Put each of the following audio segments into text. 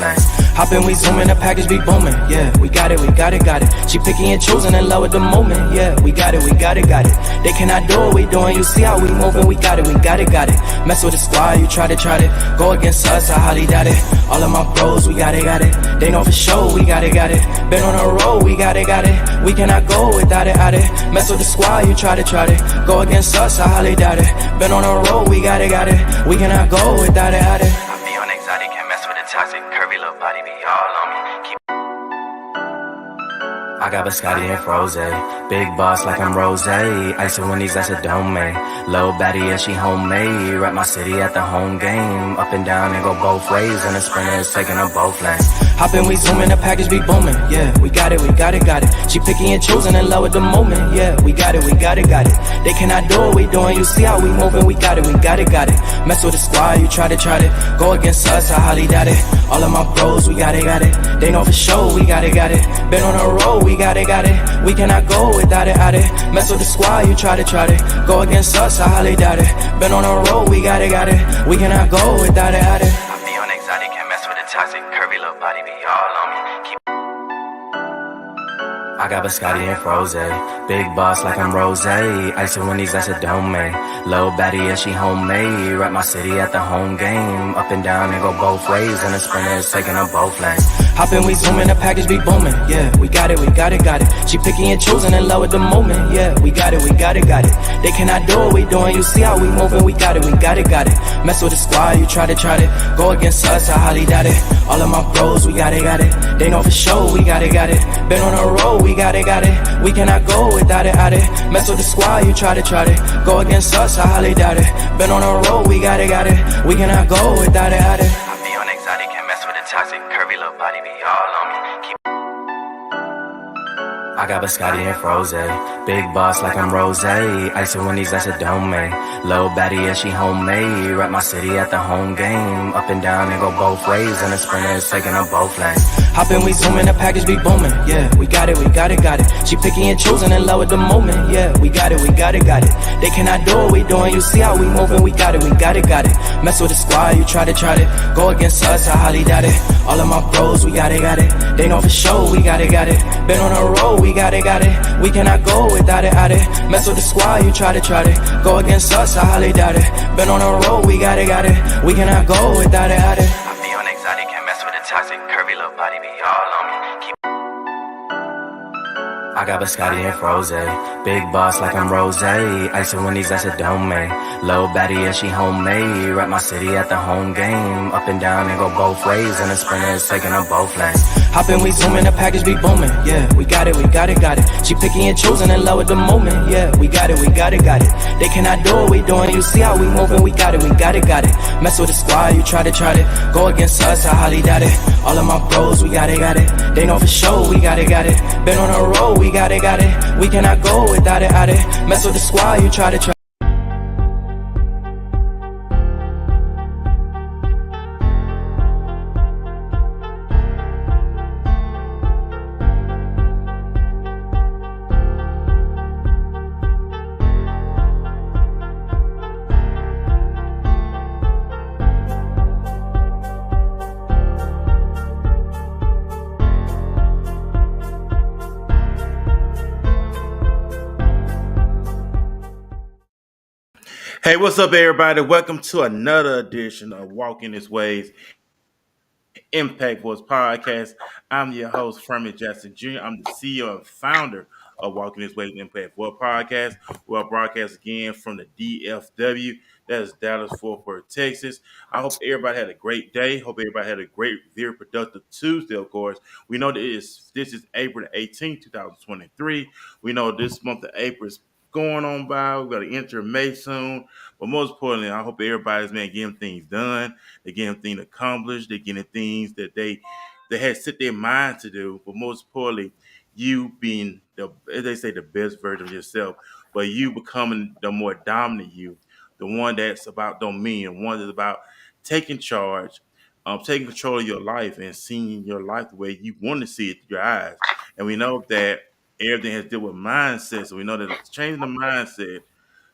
lanes. Hoppin', we zooming, the package be booming. Yeah, we got it, we got it, got it. She picky and choosing, in love with the moment. Yeah, we got it, we got it, got it. They cannot do what we doing, you see how we moving. We got it, we got it, got it. Mess with the squad, you try to go against us, I highly doubt it. All of my bros, we got it, got it. They know for sure, we got it, got it. Been on the road, we got it, got it. We cannot go without it, out it. Mess with the squad, you try to go against us, I highly doubt it. Been on the road, we got it, got it. We cannot go without it, out it. I be on exotic, can't mess with the toxic. Curvy little body be all on me. I got biscotti and froze, big boss like I'm rose. Icing Winnie's, that's a domain. Low baddie and she homemade. Rep my city at the home game. Up and down and go both ways. And the sprinter is taking up both lanes. Hoppin', we zooming, the package be booming. Yeah, we got it, we got it, got it. She picky and choosing, in love with the moment. Yeah, we got it, we got it, got it. They cannot do what we doing, you see how we moving. We got it, we got it, got it. Mess with the squad, you try to go against us, I highly doubt it. All of my bros, we got it, got it. They know for sure, we got it, got it. Been on the road, we got it, got it. We cannot go without it, out it. Mess with the squad, you try to go against us, I highly doubt it. Been on the road, we got it, got it. We cannot go without it, out it. I be on exotic, can't mess with the toxic. Curvy little body be all on me. I got biscotti and froze, big boss like I'm rose. Icing Winnie's, that's a domain. Low baddie and she homemade. Rep my city at the home game. Up and down and go both ways. And the sprinter is taking up both lanes. Hoppin', we zooming, the package be booming. Yeah, we got it, we got it, got it. She picky and choosing, in love with the moment. Yeah, we got it, we got it, got it. They cannot do what we doing, you see how we moving. We got it, we got it, got it. Mess with the squad, you try to go against us, I highly doubt it. All of my bros, we got it, got it. They know for sure, we got it, got it. Been on the road, we got it, got it. We cannot go without it, out it. Mess with the squad, you try to go against us, I highly doubt it. Been on the road, we got it, got it. We cannot go without it, out it. I be on exotic, can't mess with the toxic. Curvy little body be all on me. I got biscotti and froze, big boss like I'm rose. Icing Winnie's, that's a domain. Low baddie and she homemade. Rep my city at the home game. Up and down and go both ways. And the sprinter is taking up both lanes. Hoppin', we zooming, the package be booming. Yeah, we got it, we got it, got it. She picky and choosing, in love with the moment. Yeah, we got it, we got it, got it. They cannot do what we doing, you see how we moving. We got it, we got it, got it. Mess with the squad, you try to go against us, I highly doubt it. All of my bros, we got it, got it. They know for sure, we got it, got it. Been on the road, we got it, got it. We cannot go without it, out it. Mess with the squad, you try to go against us, I highly doubt it. Been on the road, we got it, got it. We cannot go without it, out it. I be on exotic, can't mess with the toxic. Curvy little body be all on me. I got biscotti and froze, big boss like I'm rose. Icing Winnie's, that's a domain. Low baddie and she homemade. Rep my city at the home game. Up and down and go both ways. And the sprinter is taking up both lanes. Hoppin', we zooming, the package be booming. Yeah, we got it, we got it, got it. She picky and choosing, in love with the moment. Yeah, we got it, we got it, got it. They cannot do what we doing, you see how we moving. We got it, we got it, got it. Mess with the squad, you try to go against us, I highly doubt it. All of my bros, we got it, got it. They know for sure, we got it, got it. Been on the road, we got it, got it. We cannot go without it, out it. Mess with the squad, you try to Hey, what's up, everybody? Welcome to another edition of Walking This Way's Impact Voice Podcast. I'm your host, Fermi Jackson Jr. I'm the CEO and founder of Walking This Way's Impact Voice Podcast. We're broadcast again from the DFW. That is Dallas, Fort Worth, Texas. I hope everybody had a great day. Hope everybody had a great, very productive Tuesday, of course. We know that this is April the 18th, 2023. We know this month of April is going on by. We're going to enter May soon. But most importantly, I hope everybody's getting things done. They're getting things accomplished. They're getting things that they had set their mind to do. But most importantly, you being as they say, the best version of yourself, but you becoming the more dominant you, the one that's about dominion, one that's about taking charge, taking control of your life and seeing your life the way you want to see it through your eyes. And we know that everything has to do with mindset. So we know that changing the mindset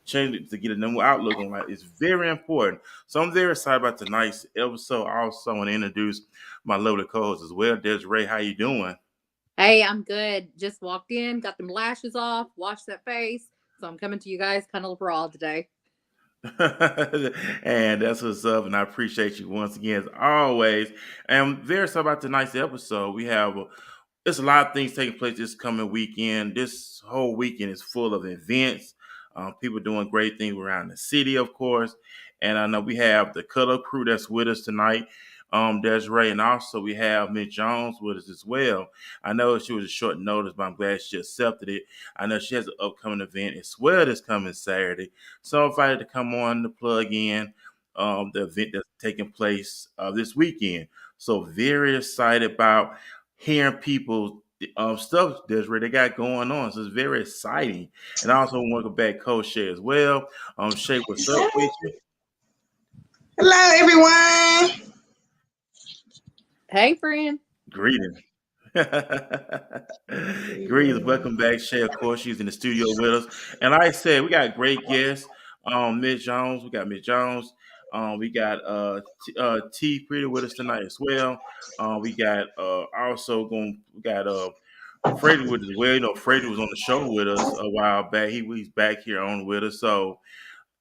change it to get a new outlook on life. It's very important. So I'm very excited about tonight's episode. I also want to introduce my lovely co-host as well, Desiree. How you doing? Hey, I'm good. Just walked in, got them lashes off, washed that face. So I'm coming to you guys kind of raw today. And that's what's up. And I appreciate you once again, as always. And I'm very excited about tonight's episode. There's a lot of things taking place this coming weekend. This whole weekend is full of events. People doing great things around the city, of course. And I know we have the Kut Up Crew that's with us tonight, Desiree, and also we have Miss Jones with us as well. I know she was a short notice, but I'm glad she accepted it. I know she has an upcoming event as well this coming Saturday. So I'm excited to come on to plug in the event that's taking place this weekend. So very excited about hearing people stuff that's really they got going on. So it's very exciting. And I also welcome back Coach Shay as well. Shay, what's up with you? Hello, everyone. Hey, friend. Greetings. Greetings. Welcome back, Shay. Of course, she's in the studio with us. And like I said, we got great guests. Miss Jones. We got Miss Jones. We got T Pretty with us tonight as well. We got we got Freddie with us as well. You know, Freddie was on the show with us a while back. He's back here on with us. So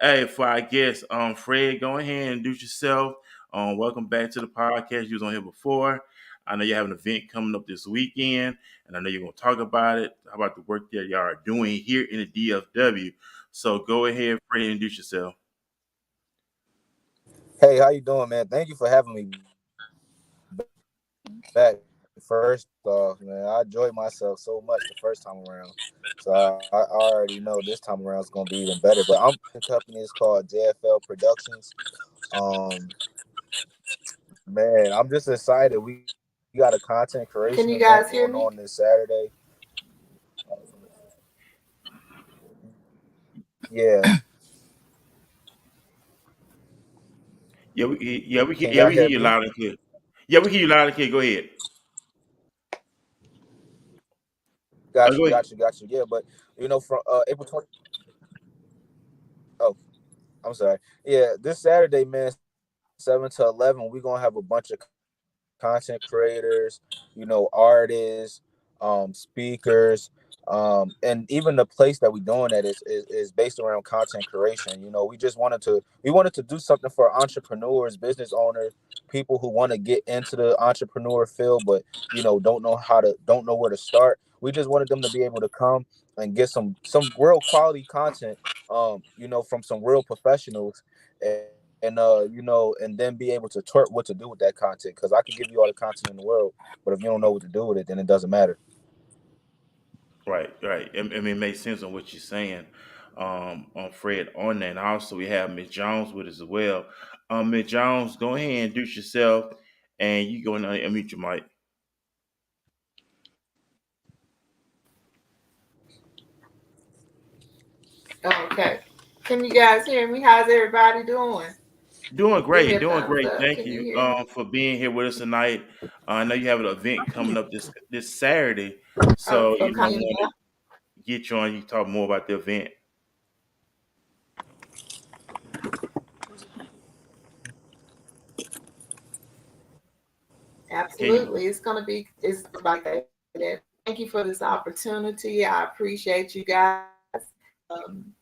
hey, for our guest, Fred, go ahead and introduce yourself. Welcome back to the podcast. You was on here before. I know you have an event coming up this weekend, and I know you're going to talk about it. How about the work that y'all are doing here in the DFW? So go ahead, Fred, and introduce yourself. Hey, how you doing, man? Thank you for having me back. First off, man, I enjoyed myself so much the first time around. So I already know this time around is gonna be even better. But the company is called JFL Productions. Um, man, I'm just excited. We got a content creation Can you event guys hear going me? on this Saturday. Yeah, can Yeah, y'all we hear hear you me? loud and clear. Yeah, we hear you loud and clear. Go ahead. Got you, Go ahead. got you, got you. Yeah, but from April 20. Oh, I'm sorry. Yeah, this Saturday, man, 7 to 11, we're gonna have a bunch of content creators, artists, speakers, and even the place that we're doing that is based around content creation. We wanted to do something for entrepreneurs, business owners, people who want to get into the entrepreneur field, but don't know where to start. We just wanted them to be able to come and get some real quality content, from some real professionals, and then be able to twerk what to do with that content. Because I could give you all the content in the world, but if you don't know what to do with it, then it doesn't matter. Right, right. I mean, it makes sense on what you're saying, on Fred on that. And also, we have Miss Jones with us as well. Miss Jones, go ahead and introduce yourself, and you go and unmute your mic. Okay. Can you guys hear me? How's everybody doing? Doing Give me great, a doing thumbs great. up. Thank Can you you hear me? for being here with us tonight. I know you have an event coming up this Saturday, Oh, so I okay. want to get you on. You talk more about the event. Can you? Absolutely. It's like that. Thank you for this opportunity. I appreciate you guys. Um,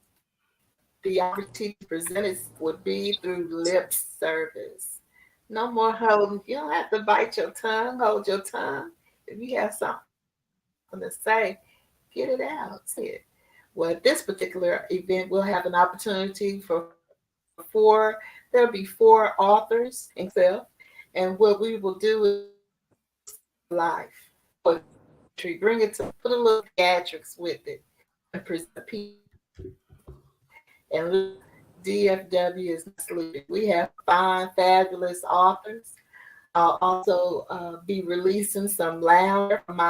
the opportunity presented would be through lip service. No more holding. You don't have to bite your tongue, hold your tongue. If you have something to say, get it out, say it. Well, at this particular event, we'll have an opportunity for there'll be 4 authors, including myself. And what we will do is life poetry, bring it to put a little theatrics with it, and present people. And DFW is not sleeping. We have fine, fabulous authors. I'll also be releasing some lounge from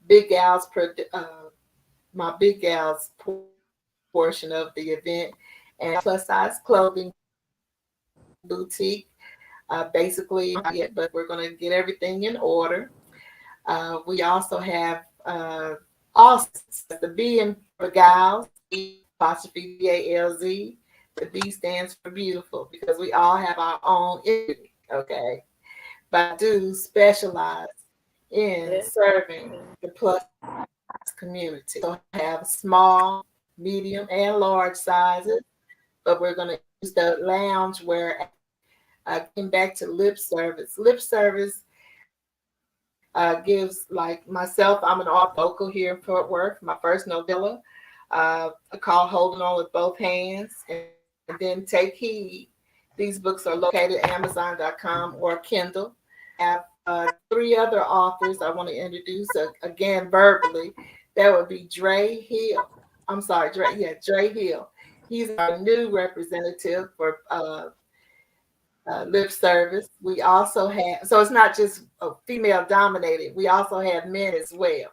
Big Al's my Big Al's portion of the event, and plus size clothing boutique. Basically, not yet, but we're going to get everything in order. We also have also the B and for gals apostrophe BALZ. The B stands for beautiful because we all have our own entity, okay? But I do specialize in serving the plus community. So I have small, medium, and large sizes, but we're going to use the lounge where I came back to lip service. Lip service gives, like myself, I'm an art vocal here in Fort Worth. My first novella, called Holding On With Both Hands, and then Take Heed. These books are located at Amazon.com or Kindle. Have three other authors I want to introduce again verbally. That would be Dre Hill. I'm sorry, Dre Hill. He's our new representative for lip service. We also have, so it's not just female dominated, we also have men as well.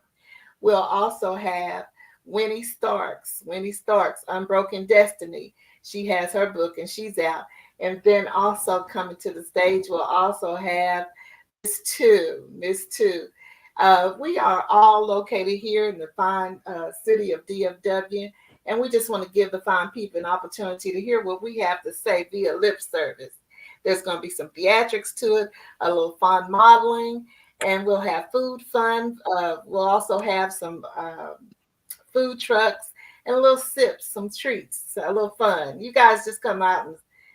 We'll also have Winnie Starks, Unbroken Destiny. She has her book and she's out. And then also coming to the stage, we'll also have Miss Two. We are all located here in the fine city of DFW, and we just want to give the fine people an opportunity to hear what we have to say via lip service. There's going to be some theatrics to it, a little fun modeling, and we'll have food fun. We'll also have some food trucks and a little sips, some treats, a little fun. You guys just come out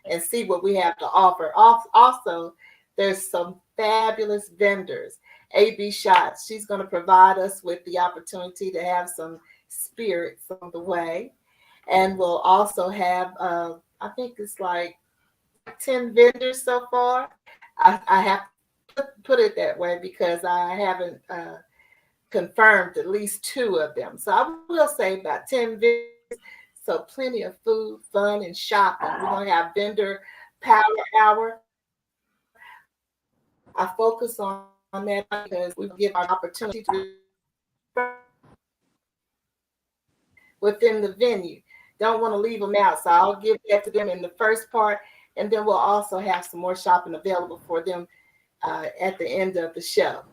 and see what we have to offer. Also, there's some fabulous vendors. AB Shots, she's going to provide us with the opportunity to have some spirits on the way. And we'll also have, I think it's like 10 vendors so far. I have to put it that way because I haven't confirmed at least 2 of them. So I will say about 10 vendors. So plenty of food, fun, and shopping. We're going to have vendor power hour. I focus on that because we give our opportunity to within the venue. Don't want to leave them out. So I'll give that to them in the first part. And then we'll also have some more shopping available for them at the end of the show.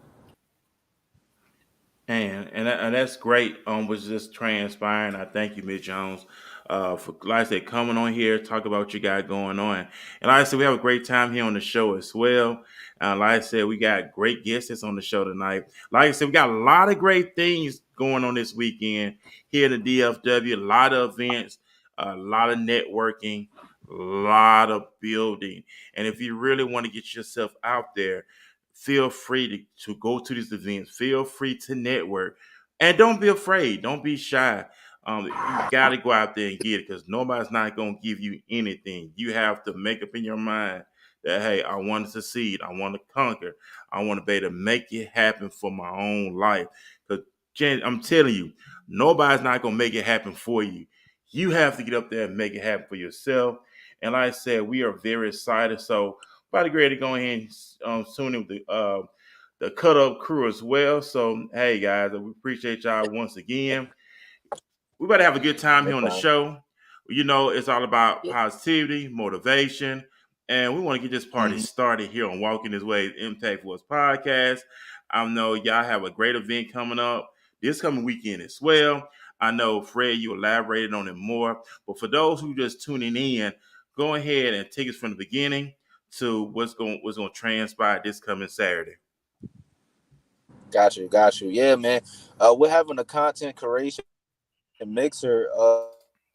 And that's great. Was just transpiring. I thank you, Miss Jones, for like I said, coming on here, talk about what you got going on. And like I said, we have a great time here on the show as well. Like I said, we got great guests on the show tonight. Like I said, we got a lot of great things going on this weekend here in the DFW. A lot of events, a lot of networking, a lot of building. And if you really want to get yourself out there, feel free to go to these events. Feel free to network. And don't be afraid. Don't be shy. You got to go out there and get it because nobody's not going to give you anything. You have to make up in your mind that, hey, I want to succeed. I want to conquer. I want to be able to make it happen for my own life. Because I'm telling you, nobody's not going to make it happen for you. You have to get up there and make it happen for yourself. And like I said, we are very excited. So, about to get ready to go ahead and tune in with the Kut Up Crew as well. So, hey, guys, we appreciate y'all once again. We better have a good time here on the show. You know, it's all about positivity, motivation, and we want to get this party started here on Walking This Way Impact Force Podcast. I know y'all have a great event coming up this coming weekend as well. I know, Fred, you elaborated on it more. But for those who just tuning in, go ahead and take us from the beginning to what's going to transpire this coming Saturday. Got you. Yeah, man. We're having a content creation mixer.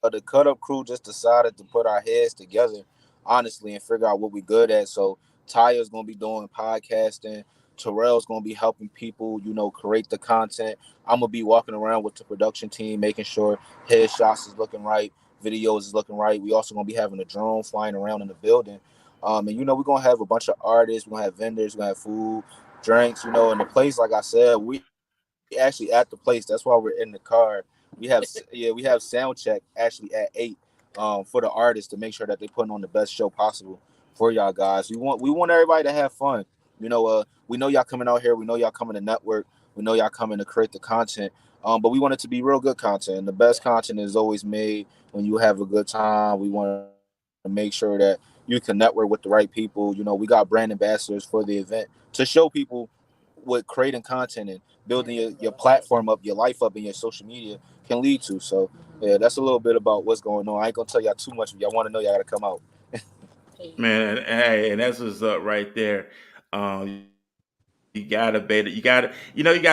The Kut Up Crew just decided to put our heads together, honestly, and figure out what we're good at. So Taya's gonna be doing podcasting. Terrell's gonna be helping people, create the content. I'm gonna be walking around with the production team, making sure headshots is looking right, videos is looking right. We also gonna be having a drone flying around in the building. And we're gonna have a bunch of artists, we're gonna have vendors, we're gonna have food, drinks, and the place, like I said, we actually at the place. That's why we're in the car. We have sound check actually at 8 for the artists to make sure that they're putting on the best show possible for y'all guys. We want everybody to have fun. We know y'all coming out here. We know y'all coming to network. We know y'all coming to create the content. But we want it to be real good content. And the best content is always made when you have a good time. We want to make sure that you can network with the right people. We got brand ambassadors for the event to show people what creating content and building your platform up, your life up, and your social media can lead to. So Yeah, that's a little bit about what's going on. I ain't gonna tell y'all too much. If y'all want to know, y'all gotta come out. Man, hey, and that's what's up right there. You gotta bet it. You gotta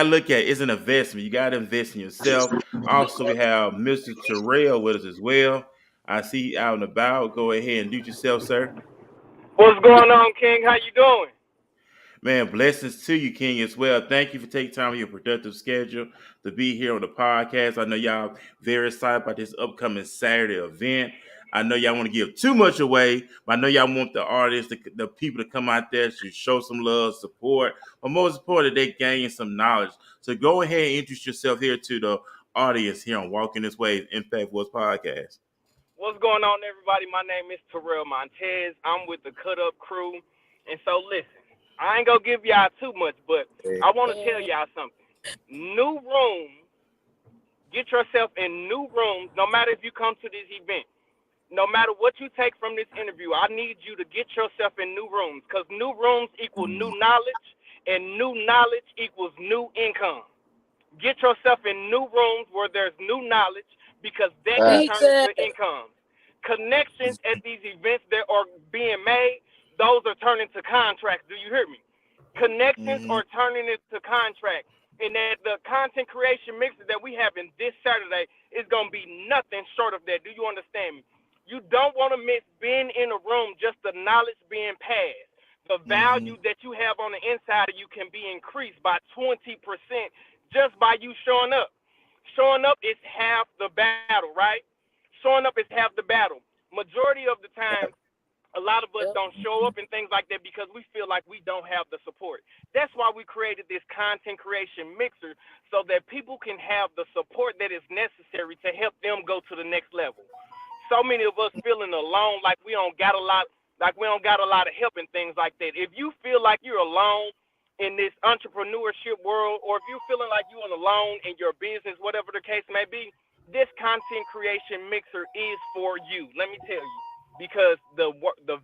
look at it. It's an investment. You gotta invest in yourself. Also, we have Mr. Terrell with us as well. I see you out and about. Go ahead and do it yourself, sir. What's going on, King? How you doing? Man, blessings to you, King, as well. Thank you for taking time of your productive schedule to be here on the podcast. I know y'all very excited about this upcoming Saturday event. I know y'all want to give too much away, but I know y'all want the artists, the people to come out there to show some love, support, but most importantly, they gain some knowledge. So go ahead and introduce yourself here to the audience here on Walking This Way Impact Voice Podcast. What's going on, everybody? My name is Terrell Montez. I'm with the Cut Up Crew. And so, listen, I ain't going to give y'all too much, but I want to tell y'all something. New rooms, get yourself in new rooms, no matter if you come to this event. No matter what you take from this interview, I need you to get yourself in new rooms because new rooms equal new knowledge, and new knowledge equals new income. Get yourself in new rooms where there's new knowledge because that can turn into income. Connections at these events that are being made, those are turning to contracts. Do you hear me? Connections are turning into contracts. And that the content creation mixer that we have in this Saturday is going to be nothing short of that. Do you understand me? You don't want to miss being in a room, just the knowledge being passed. The value that you have on the inside of you can be increased by 20% just by you showing up. Showing up is half the battle, right? Showing up is half the battle. Majority of the time, a lot of us don't show up and things like that because we feel like we don't have the support. That's why we created this content creation mixer so that people can have the support that is necessary to help them go to the next level. So many of us feeling alone, like we don't got a lot, of help and things like that. If you feel like you're alone in this entrepreneurship world, or if you're feeling like you're alone in your business, whatever the case may be, this content creation mixer is for you. Let me tell you, because the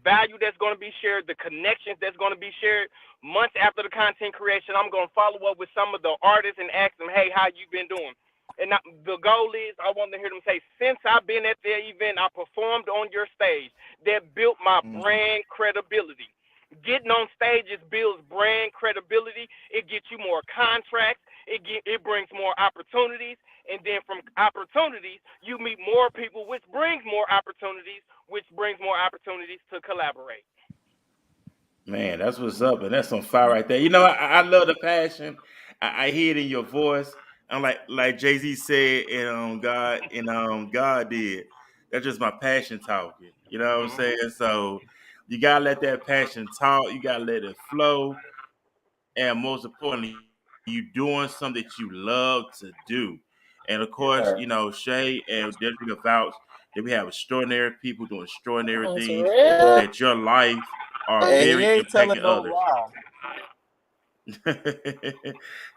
value that's going to be shared, the connections that's going to be shared, months after the content creation, I'm going to follow up with some of the artists and ask them, hey, how you been doing? And the goal is I want to hear them say, since I've been at the event, I performed on your stage. That built my brand credibility. Getting on stages builds brand credibility. It gets you more contracts. It brings more opportunities. And then from opportunities, you meet more people, which brings more opportunities, to collaborate. Man, that's what's up, and that's some fire right there. You know, I love the passion. I hear it in your voice. I'm like Jay Z said, and God did. That's just my passion talking. You know what I'm saying? So you gotta let that passion talk. You gotta let it flow, and most importantly, you doing something that you love to do. And of course, you know, Shay and Dedrick have vouched that we have extraordinary people doing extraordinary things. That your life are Hey, he very ain't telling impacting no others. lie.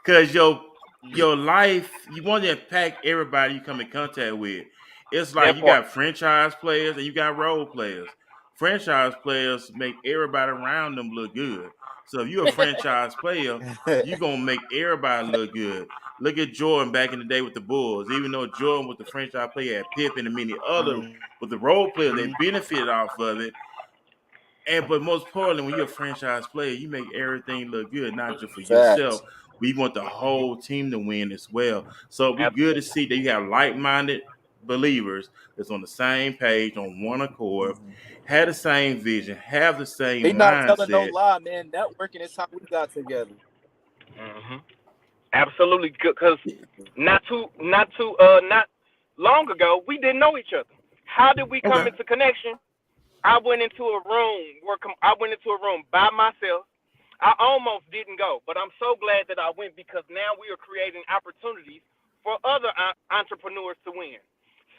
Cause your life, you want to impact everybody you come in contact with. It's like That you part. got franchise players and you got role players. Franchise players make everybody around them look good. So if you're a franchise player, you're gonna make everybody look good. Look at Jordan back in the day with the Bulls. Even though Jordan was the franchise player at Pippen and many other, but the role players they benefited off of it. And but most importantly, when you're a franchise player, you make everything look good, not just for yourself. Facts. We want the whole team to win as well. So it'd be good to Absolutely. see that you have like-minded believers that's on the same page, on one accord, have the same vision, have the He same not telling no mindset. lie, man. Networking is how we got together. Absolutely, because not long ago we didn't know each other. How did we come Okay. into connection? I went into a room by myself. I almost didn't go, but I'm so glad that I went because now we are creating opportunities for other entrepreneurs to win.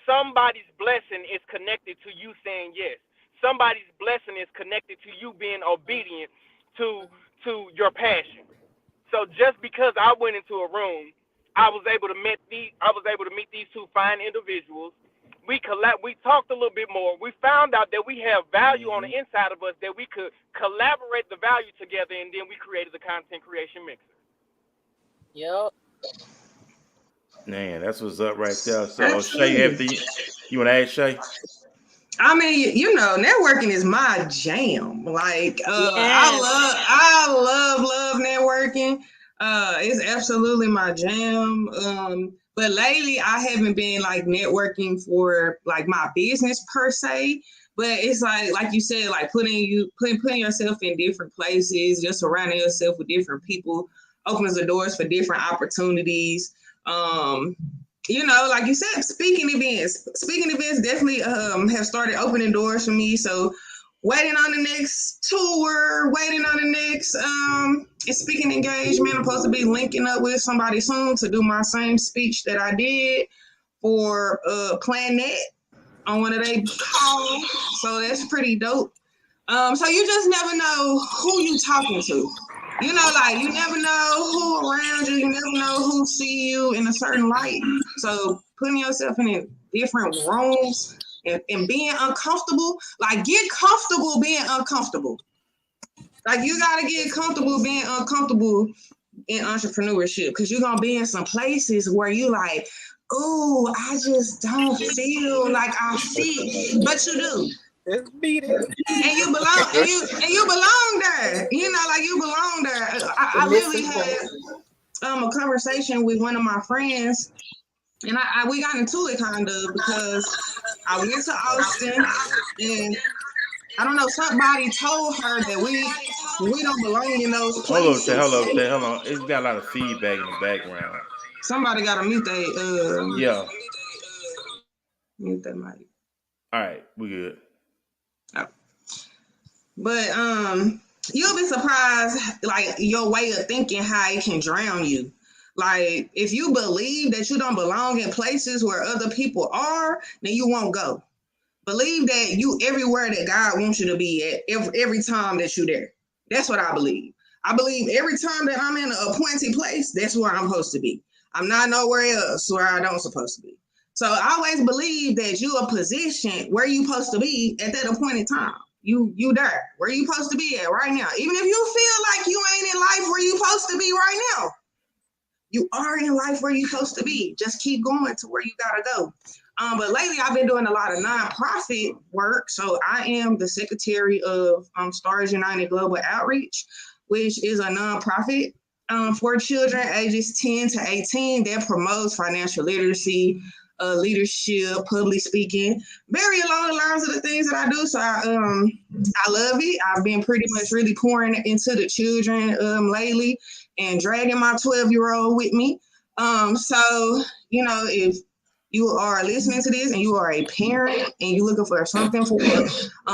Somebody's blessing is connected to you saying yes. Somebody's blessing is connected to you being obedient to your passion. So just because I went into a room, I was able to meet these two fine individuals. We talked a little bit more. We found out that we have value on the inside of us that we could collaborate the value together, and then we created the content creation mixer. Man, that's what's up right there. So Shay, Absolutely. you want to ask Shay? I mean, networking is my jam. Like, Yes. I love networking. It's absolutely my jam. But lately I haven't been like networking for like my business per se. But it's like you said, like putting yourself in different places, just surrounding yourself with different people opens the doors for different opportunities. Like you said, speaking events definitely have started opening doors for me. So waiting on the next tour, waiting on the next speaking engagement. I'm supposed to be linking up with somebody soon to do my same speech that I did for Planet on one of their calls. So that's pretty dope. So you just never know who you talking to. You never know who around you. You never know who see you in a certain light. So putting yourself in different rooms and being uncomfortable, like get comfortable being uncomfortable. Like you gotta get comfortable being uncomfortable in entrepreneurship because you're gonna be in some places where you like, oh, I just don't feel like I fit, but you do. Let's beat it. And you belong, and you belong there. Like you belong there. I literally had a conversation with one of my friends, and we got into it kind of because I went to Austin, and I don't know, somebody told her that we don't belong in those places. Hold on. It's got a lot of feedback in the background. Somebody got to mute Yeah. mute that mic. All right, we good. Oh. But you'll be surprised, like your way of thinking, how it can drown you. Like if you believe that you don't belong in places where other people are, then you won't go. Believe that you everywhere that God wants you to be at every time that you're there. That's what I believe. I believe every time that I'm in an appointed place, that's where I'm supposed to be. I'm not nowhere else where I don't supposed to be. So I always believe that you are positioned where you supposed to be at that appointed time. You there, where you supposed to be at right now. Even if you feel like you ain't in life where you supposed to be right now, you are in life where you supposed to be. Just keep going to where you gotta go. But lately I've been doing a lot of nonprofit work. So I am the secretary of Stars United Global Outreach, which is a nonprofit for children ages 10 to 18 that promotes financial literacy, leadership, public speaking, very along the lines of the things that I do. So I love it. I've been pretty much really pouring into the children lately and dragging my 12-year-old with me. So, if you are listening to this and you are a parent and you're looking for something for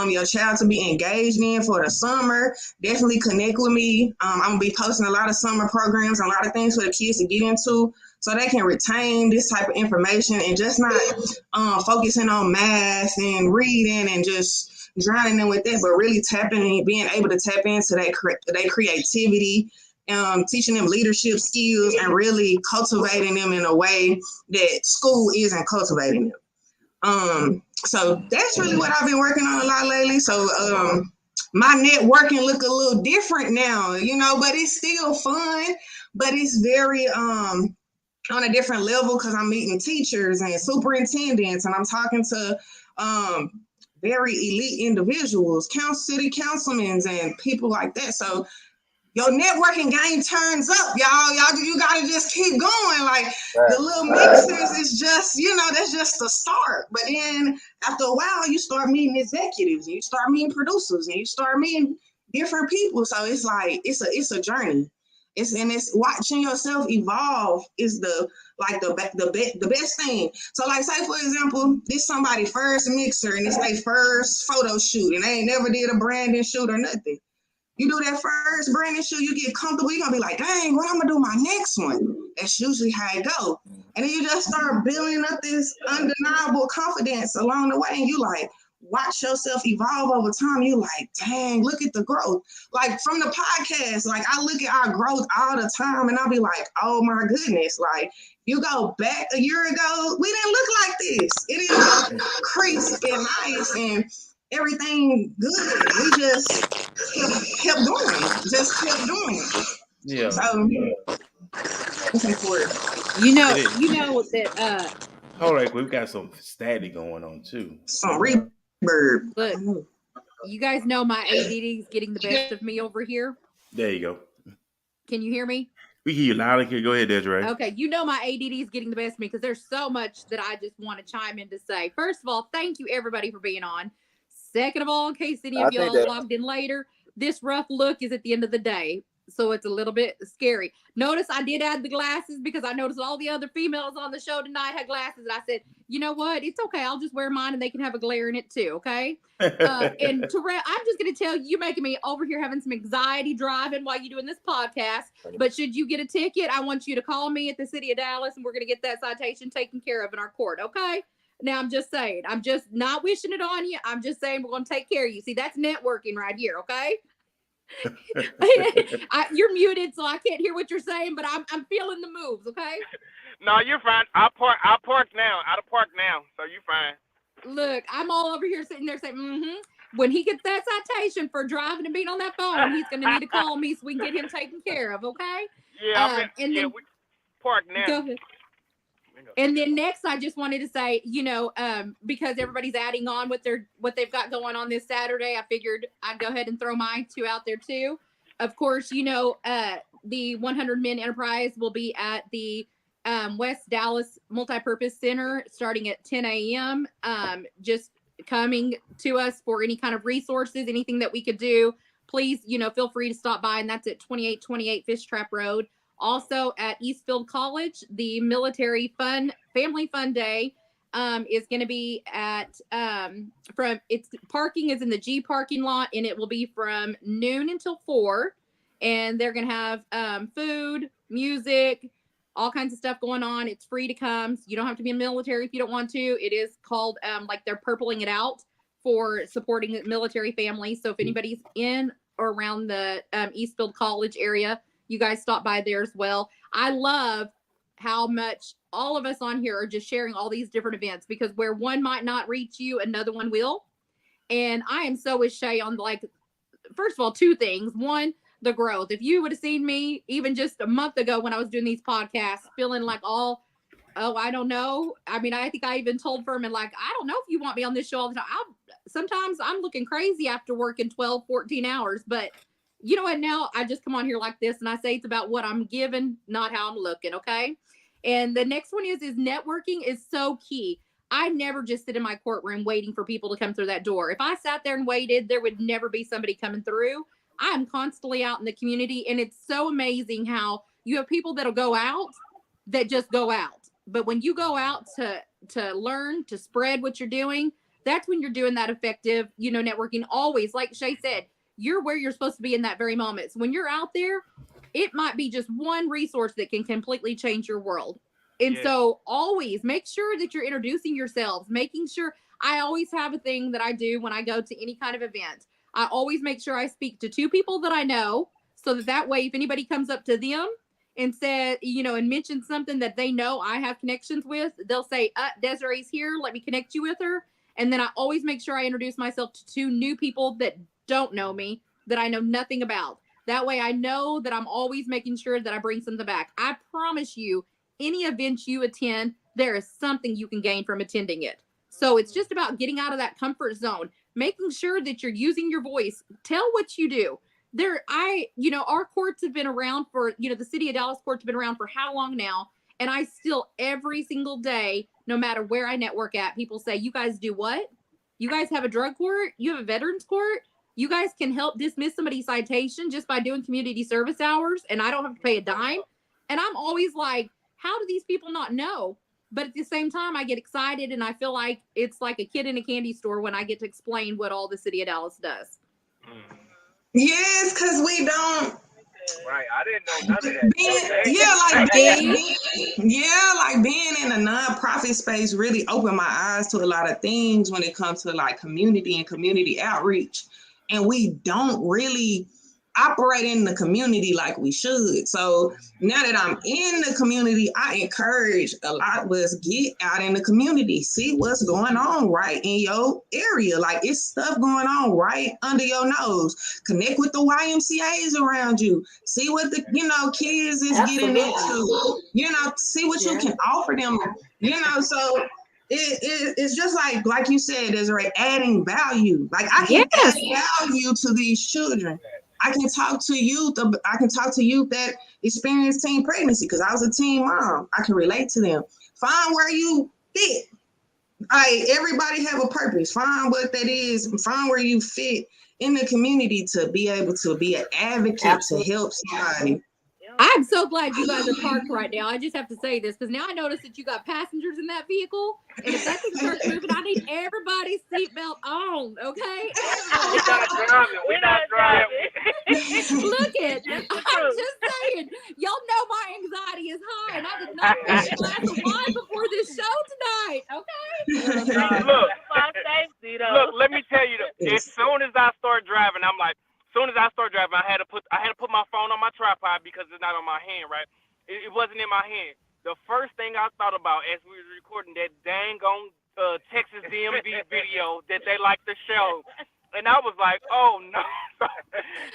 your child to be engaged in for the summer, definitely connect with me. I'm going to be posting a lot of summer programs and a lot of things for the kids to get into so they can retain this type of information and just not focusing on math and reading and just drowning them with that, but really being able to tap into their creativity, teaching them leadership skills and really cultivating them in a way that school isn't cultivating them. So that's really what I've been working on a lot lately. So my networking look a little different now, but it's still fun, but it's very on a different level because I'm meeting teachers and superintendents and I'm talking to very elite individuals, city councilmen and people like that. So your networking game turns up, y'all. You gotta just keep going. Like the little mixers is just, that's just the start. But then after a while, you start meeting executives, and you start meeting producers, and you start meeting different people. So it's like it's a journey. It's watching yourself evolve is the best thing. So like say for example, this somebody first mixer and it's their first photo shoot, and they ain't never did a branding shoot or nothing. You do that first branding shoot, you get comfortable, you're going to be like, dang, what I'm going to do my next one? That's usually how it go. And then you just start building up this undeniable confidence along the way. And you like, watch yourself evolve over time. You like, dang, look at the growth. Like from the podcast, like I look at our growth all the time and I'll be like, oh my goodness. Like you go back a year ago, we didn't look like this. It didn't look crisp and nice and everything good. We just kept going. Just kept doing it. Yeah. So, You know It is. that Hold on, we've got some static going on too. Some reverb. look, you guys know my ADD is getting the best of me over here. There you go. Can you hear me? We hear you loud and clear. Go ahead, Desiree. Okay, you know my ADD is getting the best of me because there's so much that I just want to chime in to say. First of all, thank you everybody for being on. Second of all, in case any of y'all logged in later, this rough look is at the end of the day, so it's a little bit scary. Notice I did add the glasses because I noticed all the other females on the show tonight had glasses, and I said, you know what? It's okay. I'll just wear mine, and they can have a glare in it too. Okay. And Terrell, I'm just going to tell you, you're making me over here having some anxiety driving while you're doing this podcast. But should you get a ticket, I want you to call me at the city of Dallas, and we're going to get that citation taken care of in our court. Okay. Now, I'm just saying, I'm just not wishing it on you. I'm just saying we're going to take care of you. See, that's networking right here, okay? You're muted, so I can't hear what you're saying, but I'm feeling the moves, okay? No, you're fine. I park now. Out of park now, so you're fine. Look, I'm all over here sitting there saying, When he gets that citation for driving and being on that phone, he's going to need to call me so we can get him taken care of, okay? Yeah, we park now. Go ahead. And then next, I just wanted to say, because everybody's adding on what they've got going on this Saturday, I figured I'd go ahead and throw my two out there too. Of course, the 100 Men Enterprise will be at the West Dallas Multipurpose Center starting at 10 a.m. Just coming to us for any kind of resources, anything that we could do. Please, feel free to stop by, and that's at 2828 Fish Trap Road. Also at Eastfield College, the Military Family Fun Day is going to be at parking is in the G parking lot, and it will be from noon until 4. And they're going to have food, music, all kinds of stuff going on. It's free to come. So you don't have to be in the military if you don't want to. It is called they're purpling it out for supporting military families. So if anybody's in or around the Eastfield College area, you guys stop by there as well. I love how much all of us on here are just sharing all these different events, because where one might not reach you, another one will. And I am so with Shay on first of all, two things. One, the growth. If you would have seen me even just a month ago when I was doing these podcasts, feeling like I don't know. I mean, I think I even told Furman, I don't know if you want me on this show all the time. Sometimes I'm looking crazy after working 12, 14 hours, but you know what? Now I just come on here like this and I say it's about what I'm giving, not how I'm looking. Okay. And the next one is networking is so key. I never just sit in my courtroom waiting for people to come through that door. If I sat there and waited, there would never be somebody coming through. I am constantly out in the community, and it's so amazing how you have people that'll go out that just go out. But when you go out to learn, to spread what you're doing, that's when you're doing that effective, networking. Always, like Shay said, you're where you're supposed to be in that very moment. So when you're out there, it might be just one resource that can completely change your world. And so always make sure that you're introducing yourselves, making sure. I always have a thing that I do when I go to any kind of event. I always make sure I speak to 2 people that I know, so that way, if anybody comes up to them and said, and mentions something that they know I have connections with, they'll say, Desiree's here. Let me connect you with her. And then I always make sure I introduce myself to 2 new people that don't know me, that I know nothing about. That way I know that I'm always making sure that I bring something back. I promise you, any event you attend, there is something you can gain from attending it. So it's just about getting out of that comfort zone, making sure that you're using your voice. Tell what you do. Our courts have been around for, the city of Dallas courts have been around for how long now? And I still, every single day, no matter where I network at, people say, you guys do what? You guys have a drug court? You have a veterans court? You guys can help dismiss somebody's citation just by doing community service hours, and I don't have to pay a dime. And I'm always like, how do these people not know? But at the same time, I get excited, and I feel like it's like a kid in a candy store when I get to explain what all the city of Dallas does. Yes, because we don't. Right, I didn't know none of that. Being in a nonprofit space really opened my eyes to a lot of things when it comes to community and community outreach. And we don't really operate in the community like we should. So now that I'm in the community, I encourage a lot of us get out in the community, see what's going on right in your area. Like it's stuff going on right under your nose. Connect with the YMCAs around you. See what the kids is getting into. See what you can offer them. So it's just like you said, Desiree, adding value. Like I can add value to these children. I can talk to youth. That experience teen pregnancy because I was a teen mom. I can relate to them. Find where you fit. Everybody have a purpose. Find what that is. Find where you fit in the community to be able to be an advocate to help somebody. I'm so glad you guys are parked right now. I just have to say this because now I notice that you got passengers in that vehicle. And if that thing starts moving, I need everybody's seatbelt on, okay? We're not driving. Look it. I'm just saying. Y'all know my anxiety is high, and I did not drink a glass of wine before this show tonight, okay? Look, let me tell you, as soon as I start driving, I'm like, I had to put my phone on my tripod because it's not on my hand, right? It wasn't in my hand. The first thing I thought about as we were recording that dang on Texas DMV video that they like to show, and I was like, oh no!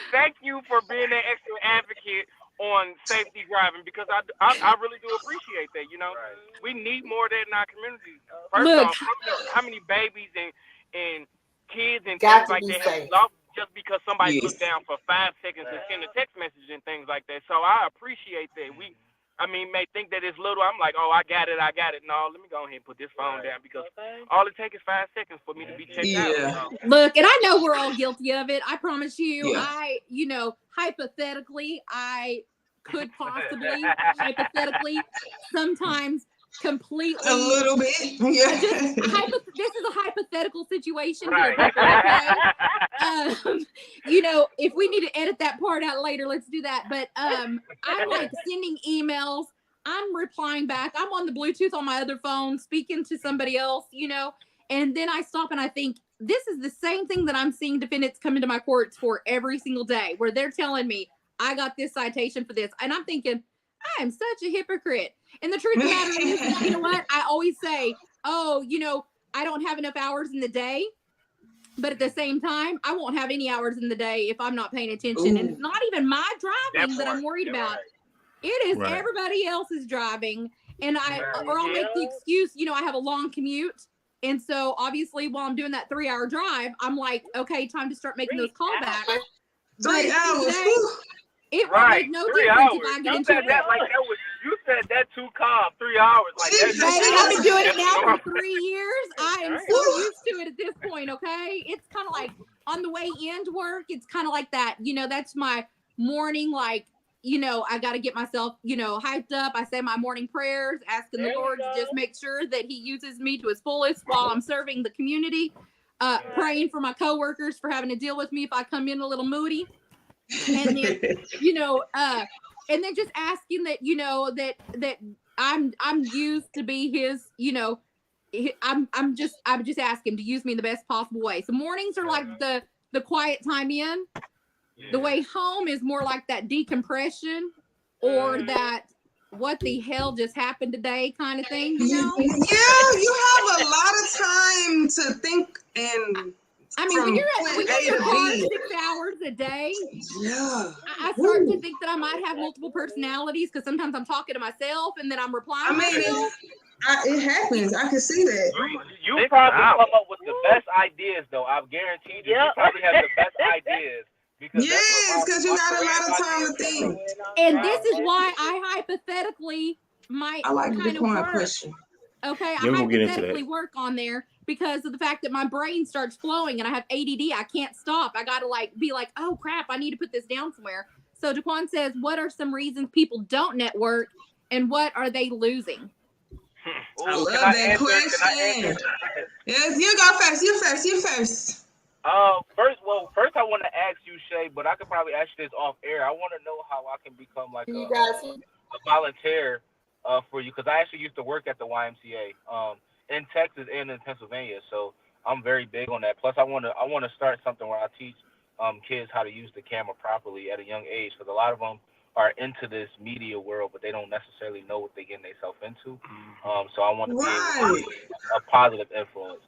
Thank you for being an extra advocate on safety driving because I really do appreciate that. We need more of that in our community. First off, how many babies and kids and things like that have lost just because somebody looked down for 5 seconds and sent a text message and things like that. So I appreciate that. May think that it's little. I'm like, oh, I got it. No, let me go ahead and put this phone down because all it takes is 5 seconds for me to be checked out. Look, and I know we're all guilty of it. I promise you. Yeah. Hypothetically, I could possibly, sometimes completely a little bit. Yeah. This is a hypothetical situation here. If we need to edit that part out later, let's do that. But I'm like sending emails. I'm replying back. I'm on the Bluetooth on my other phone, speaking to somebody else, and then I stop and I think this is the same thing that I'm seeing defendants come into my courts for every single day, where they're telling me I got this citation for this, and I'm thinking I am such a hypocrite. And the truth of the matter is, you know what? I always say, I don't have enough hours in the day. But at the same time, I won't have any hours in the day if I'm not paying attention. Ooh. And it's not even my driving that I'm worried about. Right. It is everybody else's driving. And I'll make the excuse, I have a long commute. And so obviously while I'm doing that 3-hour drive, I'm like, okay, time to start making those callbacks. 3 hours. It would make no difference if I get into it. You said that too calm. 3 hours. Like I've been doing it now for 3 years. I am so used to it at this point, okay? It's kind of like on the way into work, it's kind of like that. That's my morning, I got to get myself, hyped up. I say my morning prayers, asking the Lord to just make sure that he uses me to his fullest while I'm serving the community. Praying for my coworkers for having to deal with me if I come in a little moody. And then, and then just asking that, that I'm used to be his, I'm just asking to use me in the best possible way. So mornings are like the quiet time in. The way home is more like that decompression or that what the hell just happened today kind of thing, Yeah, you have a lot of time to think and. When you're in your car 6 hours a day, I start to think that I might have multiple personalities because sometimes I'm talking to myself and then I'm replying to myself. It happens. I can see that. You probably come up with the best ideas, though. I guarantee you. You probably have the best ideas. Because you got a lot of time to think. And this is why I hypothetically might kind of work. Question. Okay, I hypothetically work on there. Because of the fact that my brain starts flowing and I have ADD, I can't stop. I got to be like, oh crap, I need to put this down somewhere. So Daquan says, what are some reasons people don't network and what are they losing? I love that question. Yes, you go first. You first. First I want to ask you, Shay, but I could probably ask you this off air. I want to know how I can become like a volunteer for you because I actually used to work at the YMCA. In Texas and in Pennsylvania, so I'm very big on that. Plus, I want to start something where I teach kids how to use the camera properly at a young age, because a lot of them are into this media world, but they don't necessarily know what they're getting themselves into. So I want to be able to be a positive influence.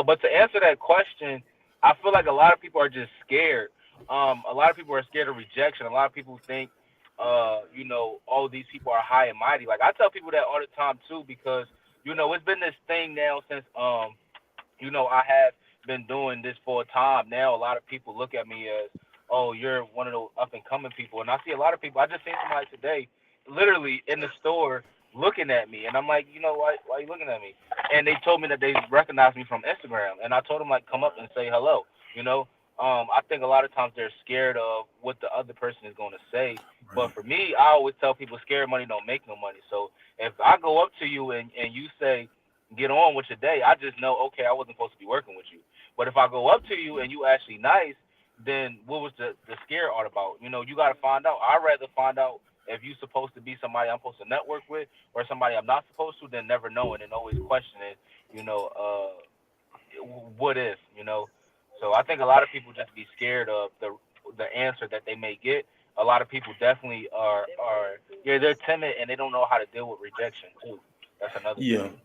But to answer that question, I feel like a lot of people are just scared. A lot of people are scared of rejection. A lot of people think, oh, these people are high and mighty. Like, I tell people that all the time too, because it's been this thing now since I have been doing this for a time now. A lot of people look at me as, oh, you're one of those up and coming people, and I see a lot of people. I just seen somebody today, literally in the store, looking at me, and I'm like, why are you looking at me? And they told me that they recognized me from Instagram, and I told them, like, come up and say hello. I think a lot of times they're scared of what the other person is going to say. But for me, I always tell people, scared money don't make no money. So if I go up to you and you say, get on with your day, I just know, okay, I wasn't supposed to be working with you. But if I go up to you and you actually nice, then what was the scare all about? You got to find out. I'd rather find out if you're supposed to be somebody I'm supposed to network with or somebody I'm not supposed to, than never knowing and always questioning, what if, So I think a lot of people just be scared of the answer that they may get. A lot of people definitely are they're timid and they don't know how to deal with rejection too. That's another thing.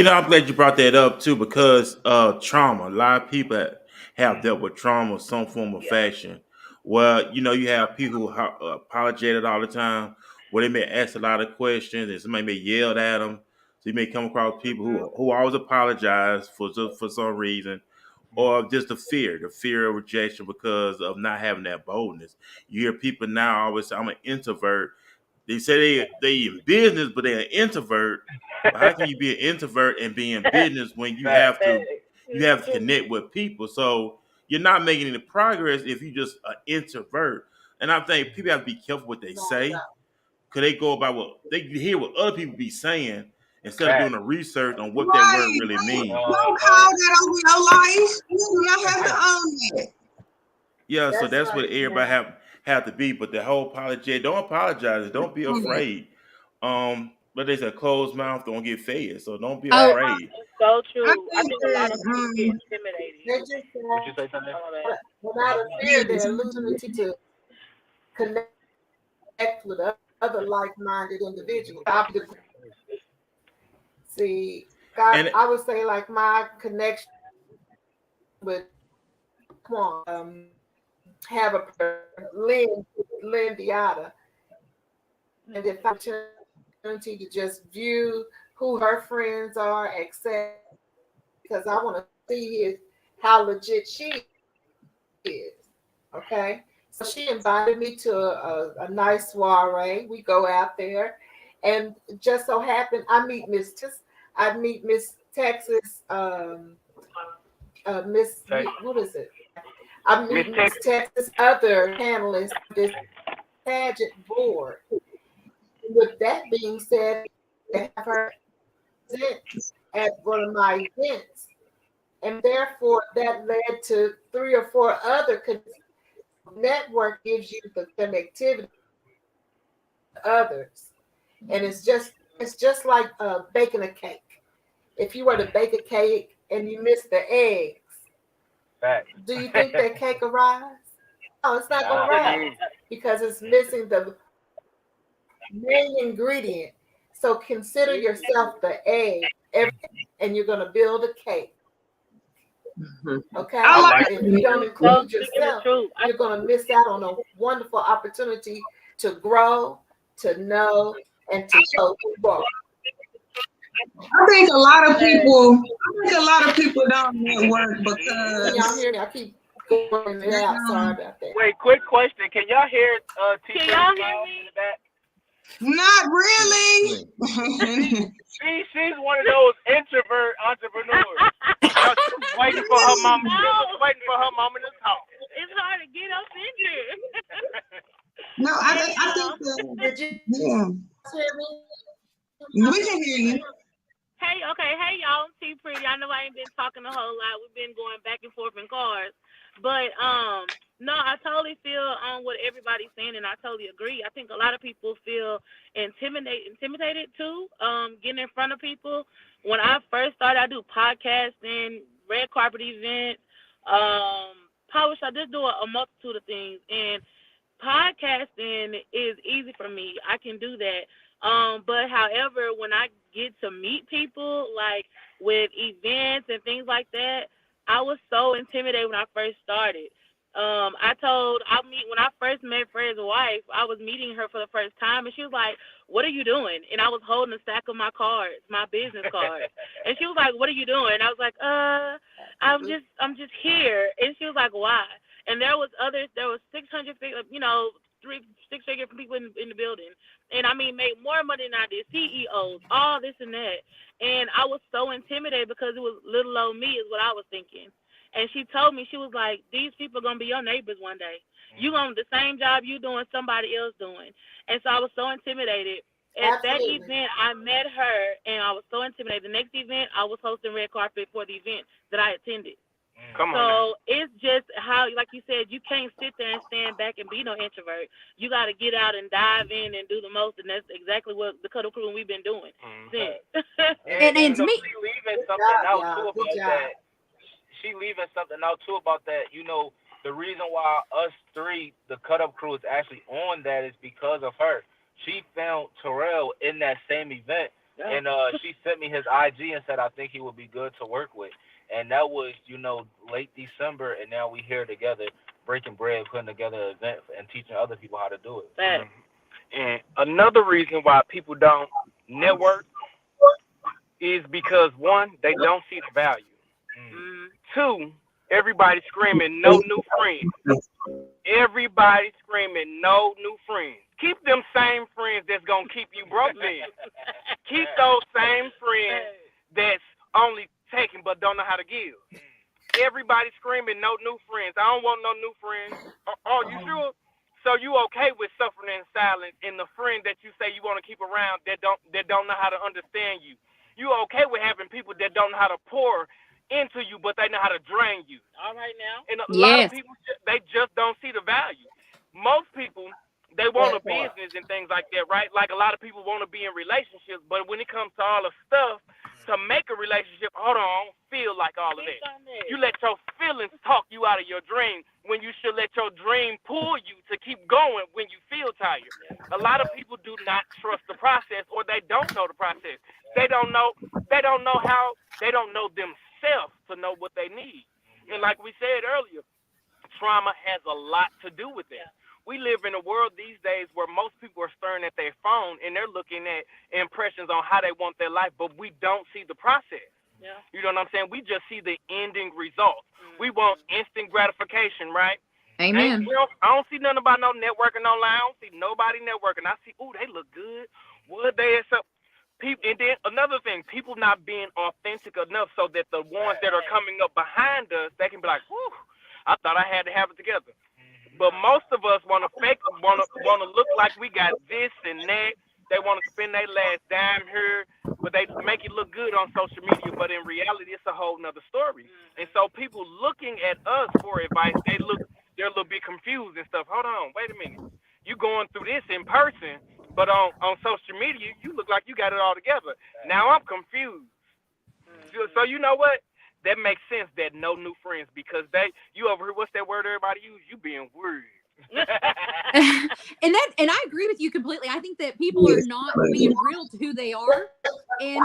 I'm glad you brought that up too, because trauma. A lot of people have dealt with trauma, some form of fashion. Well, you have people who apologize all the time, where they may ask a lot of questions, and somebody may yell at them. So you may come across people who always apologize for some reason, or just the fear of rejection because of not having that boldness. You hear people now always say, "I'm an introvert." They say they in business, but they're an introvert. But how can you be an introvert and be in business when you have to connect with people? So you're not making any progress if you just an introvert. And I think people have to be careful what they say, because they go by what they hear what other people be saying instead of doing the research on what that word really means. Don't call that over your life. You do not have to own it. Yeah, so that's what everybody have to be. But the whole apology, don't apologize. Don't be afraid. But they said closed mouth don't get fed. So don't be afraid. So true. I think a lot of people get intimidated. What you say, Sunday? Without a fear, they're losing to connect with other like-minded individuals. See, God, I would say like my connection with Quan, have a Lynn Diata, and the opportunity to just view who her friends are, except because I want to see how legit she is. Okay, so she invited me to a nice soiree. We go out there, and just so happened I meet Miss Texas, Miss what is it? I meet Miss Texas, other panelists, this pageant board. With that being said, I have her present at one of my events, and therefore that led to 3 or 4 other network gives you the connectivity to others, and it's just like baking a cake. If you were to bake a cake and you miss the eggs, do you think that cake will rise? No, it's not going to rise because it's missing the main ingredient. So consider yourself the egg, and you're going to build a cake. Okay? If you don't include yourself, you're going to miss out on a wonderful opportunity to grow, to know, and to show who you are. I think a lot of people don't network because. Can y'all hear me? I keep going out. Sorry about that. Wait, quick question. Can y'all hear Can y'all hear me? In the back? Not really. She's one of those introvert entrepreneurs. She's waiting for her mom. Waiting for her mama to talk. It's hard to get up in here. No, I think Did you hear me? We can hear you. Hey, y'all. I'm T Pretty. I know I ain't been talking a whole lot. We've been going back and forth in cars. But no, I totally feel on what everybody's saying, and I totally agree. I think a lot of people feel intimidated too, getting in front of people. When I first started, I do podcasting, red carpet events, power shop, just doing a multitude of things. And podcasting is easy for me. I can do that. But however, when I get to meet people, like with events and things like that, I was so intimidated when I first started. When I first met Fred's wife, I was meeting her for the first time, and she was like, "What are you doing?" And I was holding a stack of my cards, my business cards, and she was like, "What are you doing?" And I was like, I'm just here." And she was like, "Why?" And there was 600, six-figure people in the building, and I mean, made more money than I did, CEOs, all this and that, and I was so intimidated because it was little old me, is what I was thinking. And she told me, she was like, "These people are going to be your neighbors one day. You going to the same job you doing, somebody else doing." And so I was so intimidated. At that event, I met her, and I was so intimidated. The next event, I was hosting red carpet for the event that I attended. So it's just how, like you said, you can't sit there and stand back and be no introvert. You got to get out and dive in and do the most, and that's exactly what the Kut Up Crew and we've been doing since. And to me, she leaving something out too about that. She leaving something out too about that. You know, the reason why us three, the Kut Up Crew, is actually on that is because of her. She found Terrell in that same event, and she sent me his IG and said, "I think he would be good to work with." And that was, late December, and now we here together, breaking bread, putting together an event, and teaching other people how to do it. And another reason why people don't network is because, one, they don't see the value. Two, everybody screaming no new friends. Everybody screaming no new friends. Keep them same friends that's gonna keep you broke then. Keep those same friends that's only taking but don't know how to give. Everybody screaming no new friends. I don't want no new friends. Are you sure? So you okay with suffering in silence and the friend that you say you want to keep around that don't know how to understand you? You okay with having people that don't know how to pour into you, but they know how to drain you? All right now. And a lot of people, they just don't see the value. Most people, they want a business and things like that, right? Like a lot of people want to be in relationships, but when it comes to all the stuff to make a relationship, hold on, feel like all of that. You let your feelings talk you out of your dream when you should let your dream pull you to keep going when you feel tired. A lot of people do not trust the process, or they don't know the process. They don't know themselves to know what they need. And like we said earlier, trauma has a lot to do with that. We live in a world these days where most people are staring at their phone and they're looking at impressions on how they want their life, but we don't see the process. Yeah. You know what I'm saying? We just see the ending result. We want instant gratification, right? Amen. I don't see nothing about no networking online. I don't see nobody networking. I see, ooh, they look good. What they so people, and then another thing, people not being authentic enough so that the ones that are coming up behind us, they can be like, whew, I thought I had to have it together. But most of us want to look like we got this and that. They want to spend their last dime here, but they make it look good on social media. But in reality, it's a whole nother story. And so people looking at us for advice, they're a little bit confused and stuff. Hold on, wait a minute. You going through this in person, but on social media, you look like you got it all together. Now I'm confused. So you know what? That makes sense that no new friends, because you over here, what's that word everybody use? You being weird. and I agree with you completely. I think that people are not being real to who they are. And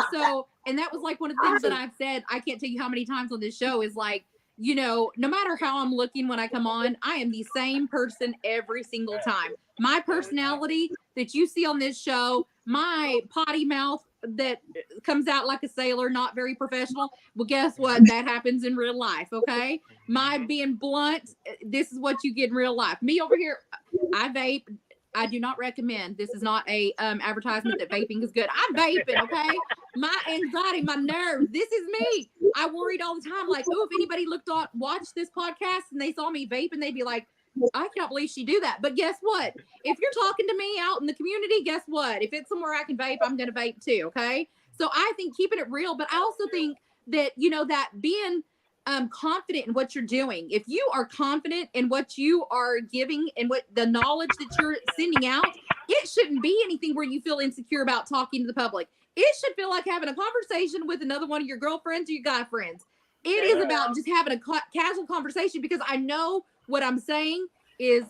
that was like one of the things that I've said, I can't tell you how many times on this show, is like, no matter how I'm looking when I come on, I am the same person every single time. My personality that you see on this show, my potty mouth that comes out like a sailor, not very professional. Well, guess what? That happens in real life. Okay. My being blunt, this is what you get in real life. Me over here, I vape. I do not recommend. This is not a advertisement that vaping is good. I'm vaping, okay? My anxiety, my nerves, this is me. I worried all the time, like, oh, if anybody watched this podcast and they saw me vaping, they'd be like, I can't believe she do that. But guess what? If you're talking to me out in the community, guess what? If it's somewhere I can vape, I'm going to vape too, okay? So I think keeping it real, but I also think that, that being confident in what you're doing. If you are confident in what you are giving and what the knowledge that you're sending out, it shouldn't be anything where you feel insecure about talking to the public. It should feel like having a conversation with another one of your girlfriends or your guy friends. It is about just having a casual conversation because I know what I'm saying is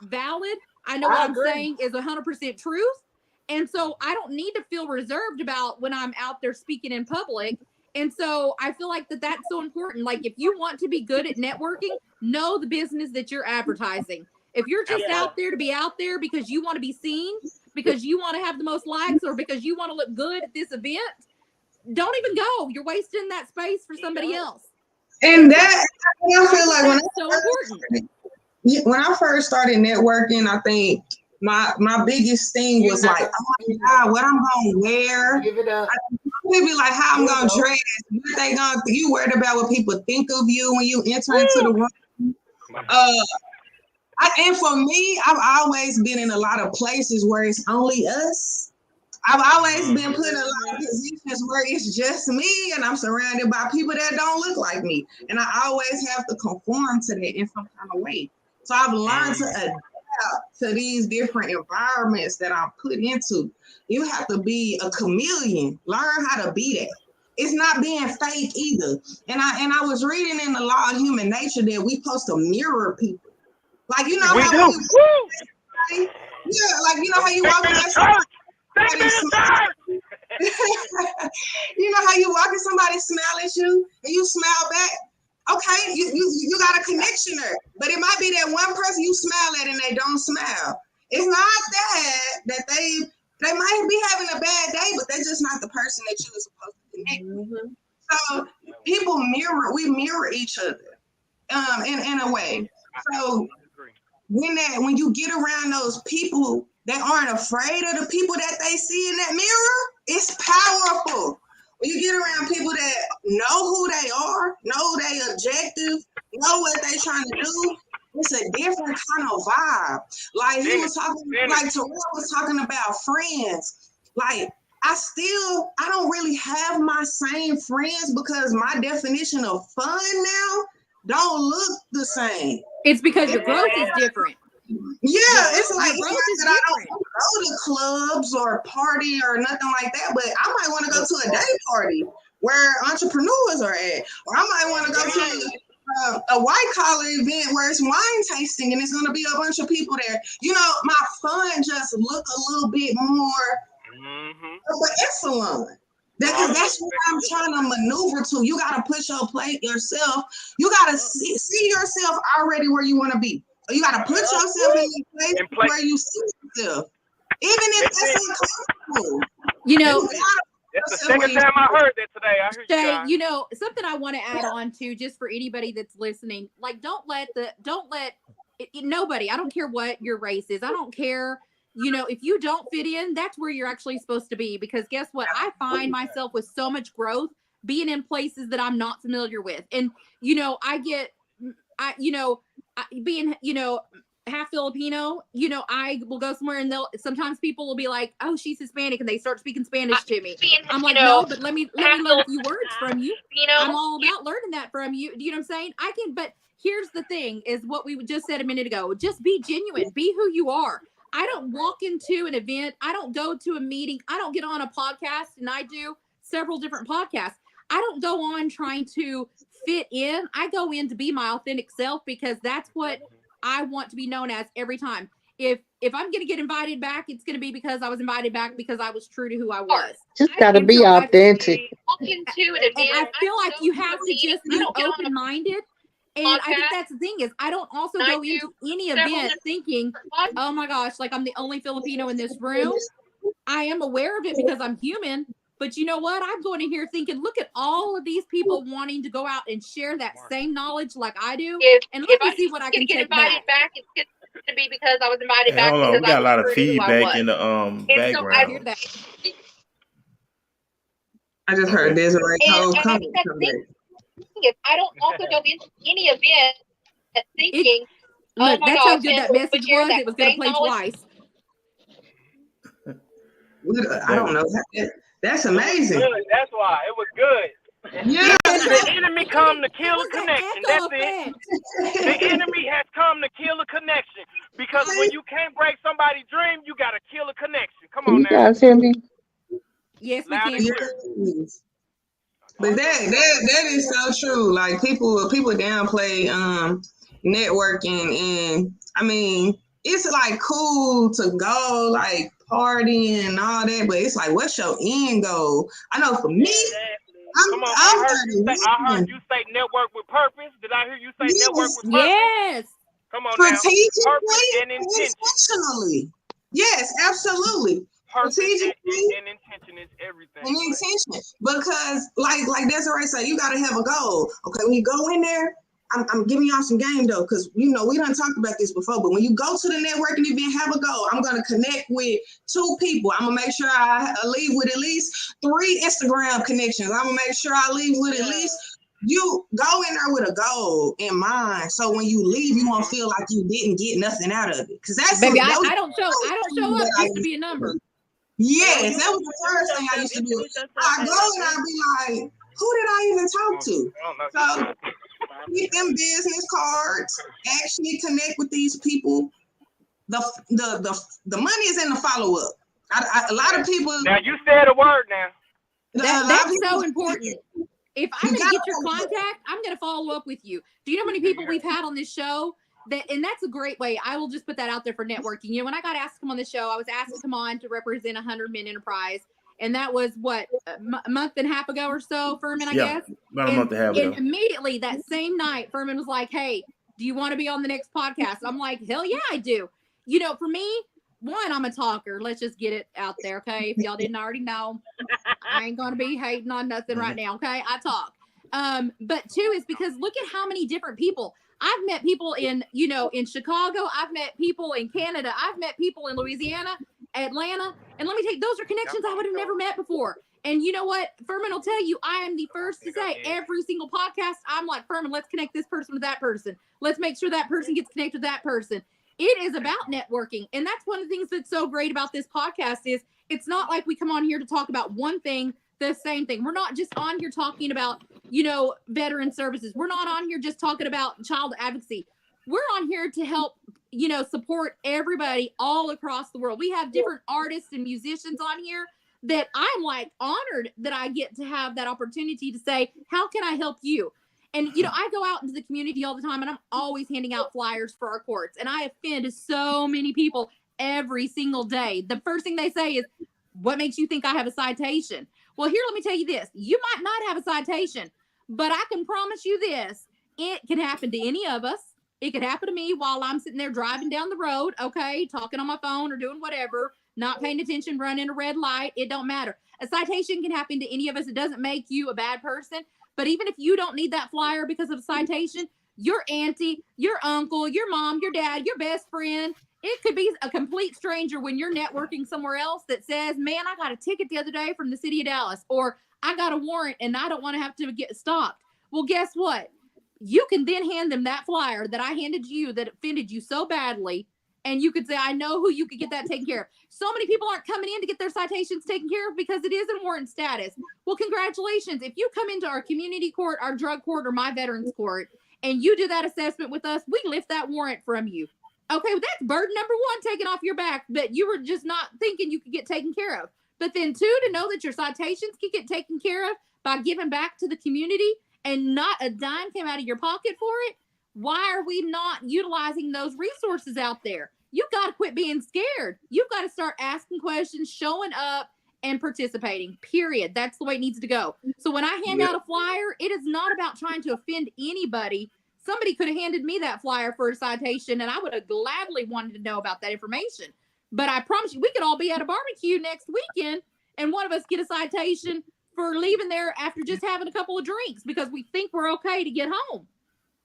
valid. I know what I'm saying is 100% truth. And so I don't need to feel reserved about when I'm out there speaking in public. And so I feel like that's so important. Like if you want to be good at networking, know the business that you're advertising. If you're just out there to be out there because you want to be seen, because you want to have the most likes, or because you want to look good at this event, don't even go. You're wasting that space for somebody else. And that I feel like when I first started networking, I think my biggest thing was like, oh my God, what I'm gonna wear. Give it up. People be like, how I'm gonna dress. What they gonna? You worried about what people think of you when you enter into the room. And for me, I've always been in a lot of places where it's only us. I've always been put in a lot of positions where it's just me and I'm surrounded by people that don't look like me. And I always have to conform to that in some kind of way. So I've learned to adapt to these different environments that I'm put into. You have to be a chameleon. Learn how to be that. It's not being fake either. And I was reading in the law of human nature that we supposed to mirror people. Like, you know how you like you know how you walk past somebody, you know how you walk and somebody smile at you and you smile back. Okay, you got a connection there, but it might be that one person you smile at and they don't smile. It's not that they might be having a bad day, but they're just not the person that you were supposed to connect with. So people we mirror each other, in a way. So when you get around those people that aren't afraid of the people that they see in that mirror, it's powerful. When you get around people that know who they are, know their objective, know what they're trying to do, it's a different kind of vibe. Like he was talking, like Terrell was talking about friends. Like I don't really have my same friends because my definition of fun now don't look the same. It's because your growth is different. Yeah, it's like that I don't go to clubs or party or nothing like that, but I might want to go to a day party where entrepreneurs are at, or I might want to go to a white collar event where it's wine tasting and it's going to be a bunch of people there. You know, my fun just look a little bit more of an echelon. That's what I'm trying to maneuver to. You got to push your plate yourself. You got to see yourself already where you want to be. You got to put yourself in a place where you see yourself, even if that's uncomfortable. You know, that's the second time I heard that today. I heard Shay, you know, something I want to add on to, just for anybody that's listening, like don't let nobody, I don't care what your race is, I don't care. You know, if you don't fit in, that's where you're actually supposed to be. Because guess what? I find myself with so much growth being in places that I'm not familiar with. And, you know, being, you know, half Filipino, you know, I will go somewhere and sometimes people will be like, oh, she's Hispanic. And they start speaking Spanish to me. I'm like, no, but let me learn a few words from you. I'm all about learning that from you. Do you know what I'm saying? But here's the thing is what we just said a minute ago. Just be genuine. Be who you are. I don't walk into an event. I don't go to a meeting. I don't get on a podcast, and I do several different podcasts. I don't go on trying to fit in. I go in to be my authentic self because that's what I want to be known as every time. If I'm going to get invited back, it's going to be because I was invited back because I was true to who I was. Just got to be authentic. And I feel like you have to just be open-minded. And I think that's the thing is I don't also go into any event thinking, oh my gosh, like I'm the only Filipino in this room. I am aware of it because I'm human. But you know what? I'm going in here thinking, look at all of these people wanting to go out and share that same knowledge like I do. And let me see what I can take back. It's going to be because I was invited back. Hold on, we got a lot of feedback in the background. I just heard Desiree Cole coming. I don't also go into any event thinking, look, that's how good that message was. It was going to play twice. I don't know. That's amazing. That's why it was good. Yeah. The enemy come to kill a connection. That's it. The enemy has come to kill a connection. Because when you can't break somebody's dream, you got to kill a connection. Come on now. You guys hear me? Yes, we can. But that is so true. Like people downplay networking, and I mean it's like cool to go like partying and all that, but it's like what's your end goal? I know for me, Come on, I heard you say network with purpose. Did I hear you say network with purpose? Yes. Come on now. Purpose and intention. Intentionally. Yes, absolutely. Purpose and intention is everything. And intention, because like Desiree said, you gotta have a goal. Okay, when you go in there, I'm giving y'all some game though, because we done talked about this before. But when you go to the networking event, have a goal. I'm gonna connect with 2 people. I'm gonna make sure I leave with at least 3 Instagram connections. I'm gonna make sure I leave with at least. You go in there with a goal in mind, so when you leave, you won't feel like you didn't get nothing out of it. Because that's baby, I don't show up just to be a number. Yes, that was the first thing I used to do. I go and I'd be like, who did I even talk to? So get them business cards, actually connect with these people. The money is in the follow up. A lot of people. Now you said a word now. That's so important. If I'm going to get your contact, I'm going to follow up with you. Do you know how many people we've had on this show? And that's a great way. I will just put that out there for networking. When I got asked to come on the show, I was asked to come on to represent 100 Men Enterprise. And that was a month and a half ago or so, Furman, I guess. About a month and a half ago. And immediately that same night, Furman was like, hey, do you want to be on the next podcast? I'm like, hell yeah, I do. For me, one, I'm a talker. Let's just get it out there, okay? If y'all didn't already know, I ain't going to be hating on nothing right now, okay? I talk. But 2 is because look at how many different people. I've met people in Chicago. I've met people in Canada. I've met people in Louisiana, Atlanta. And let me tell you, those are connections I would have never met before. And you know what? Furman will tell you, I am the first to say every single podcast, I'm like, Furman, let's connect this person with that person. Let's make sure that person gets connected with that person. It is about networking. And that's one of the things that's so great about this podcast is it's not like we come on here to talk about one thing, the same thing. We're not just on here talking about, veteran services. We're not on here just talking about child advocacy. We're on here to help, support everybody all across the world. We have different artists and musicians on here that I'm like honored that I get to have that opportunity to say, how can I help you? And, I go out into the community all the time and I'm always handing out flyers for our courts. And I offend so many people every single day. The first thing they say is, what makes you think I have a citation? Well, here, let me tell you this. You might not have a citation, but I can promise you this. It can happen to any of us. It could happen to me while I'm sitting there driving down the road, okay, talking on my phone or doing whatever, not paying attention, running a red light. It don't matter. A citation can happen to any of us. It doesn't make you a bad person. But even if you don't need that flyer because of a citation, your auntie, your uncle, your mom, your dad, your best friend, it could be a complete stranger when you're networking somewhere else that says, man, I got a ticket the other day from the city of Dallas, or I got a warrant and I don't want to have to get stopped. Well, guess what? You can then hand them that flyer that I handed you that offended you so badly. And you could say, I know who you could get that taken care of. So many people aren't coming in to get their citations taken care of because it is in warrant status. Well, congratulations. If you come into our community court, our drug court, or my veterans court, and you do that assessment with us, we lift that warrant from you. Okay, well, that's burden number 1 taken off your back that you were just not thinking you could get taken care of. But then 2, to know that your citations can get taken care of by giving back to the community and not a dime came out of your pocket for it. Why are we not utilizing those resources out there? You've got to quit being scared. You've got to start asking questions, showing up, and participating, period. That's the way it needs to go. So when I hand out a flyer, it is not about trying to offend anybody. Somebody could have handed me that flyer for a citation, and I would have gladly wanted to know about that information. But I promise you, we could all be at a barbecue next weekend, and one of us get a citation for leaving there after just having a couple of drinks because we think we're okay to get home.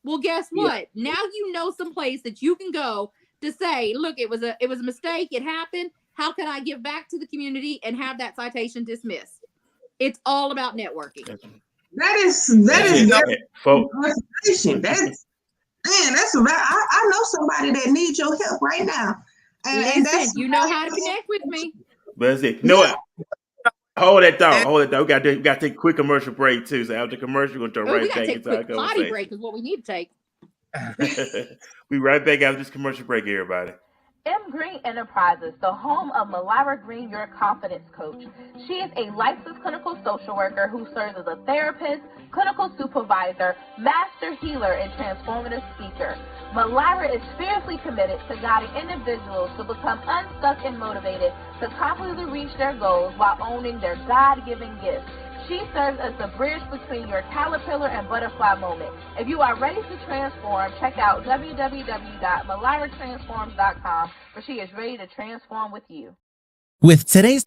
Well, guess what? Yeah. Now you know some place that you can go to say, look, it was a mistake. It happened. How can I give back to the community and have that citation dismissed? It's all about networking. That is that's about. I know somebody that needs your help right now, and that's you know how to connect with me. That's it. No, hold that thought. We got to take a quick commercial break too. So after commercial, we're going to right back into our conversation. Potty break is what we need to take. We right back after this commercial break, everybody. M. Green Enterprises, the home of Malira Green, your confidence coach. She is a licensed clinical social worker who serves as a therapist, clinical supervisor, master healer, and transformative speaker. Malira is fiercely committed to guiding individuals to become unstuck and motivated to confidently reach their goals while owning their God-given gifts. She serves as the bridge between your caterpillar and butterfly moment. If you are ready to transform, check out www.maliratransforms.com, where she is ready to transform with you. With today's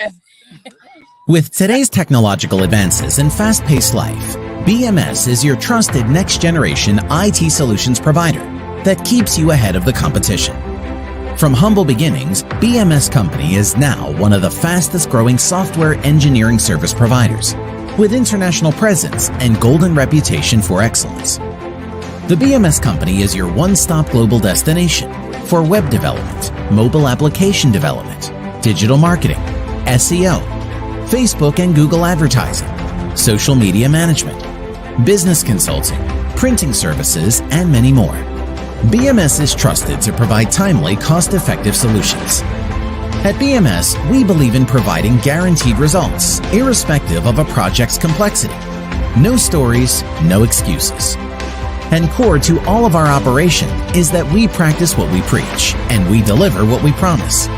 technological advances and fast-paced life, BMS is your trusted next-generation IT solutions provider that keeps you ahead of the competition. From humble beginnings, BMS Company is now one of the fastest-growing software engineering service providers, with international presence and golden reputation for excellence. The BMS Company is your one-stop global destination for web development, mobile application development, digital marketing, SEO, Facebook and Google advertising, social media management, business consulting, printing services, and many more. BMS is trusted to provide timely, cost-effective solutions. At BMS, we believe in providing guaranteed results, irrespective of a project's complexity. No stories, no excuses. And core to all of our operation is that we practice what we preach, and we deliver what we promise.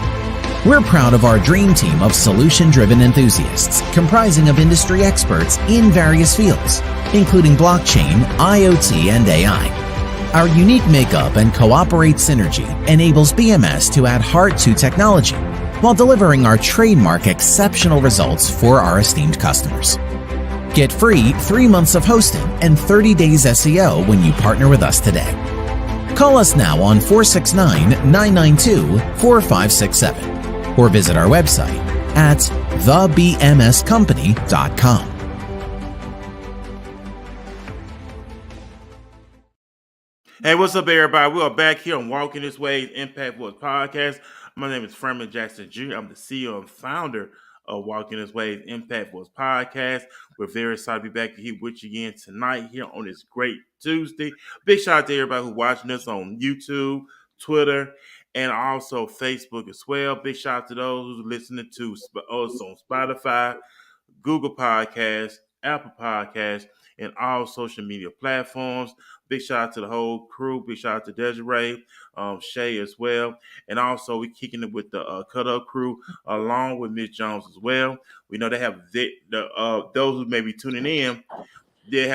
We're proud of our dream team of solution-driven enthusiasts, comprising of industry experts in various fields, including blockchain, IoT, and AI. Our unique makeup and cooperate synergy enables BMS to add heart to technology while delivering our trademark exceptional results for our esteemed customers. Get free 3 months of hosting and 30 days SEO when you partner with us today. Call us now on 469-992-4567 or visit our website at thebmscompany.com. Hey, what's up, everybody? We are back here on Walking This Way Impact Voice Podcast. My name is Furman Jackson Jr. I'm the CEO and founder of Walking This Way Impact Voice Podcast. We're very excited to be back here with you again tonight here on this great Tuesday. Big shout out to everybody who's watching us on YouTube, Twitter, and also Facebook as well. Big shout out to those who's listening to us on Spotify, Google Podcasts, Apple Podcasts, and all social media platforms. Big shout out to the whole crew. Big shout out to Desiree, Shay as well. And also we kicking it with the Kut Up Crew along with Miss Jones as well. We know they have those who may be tuning in. They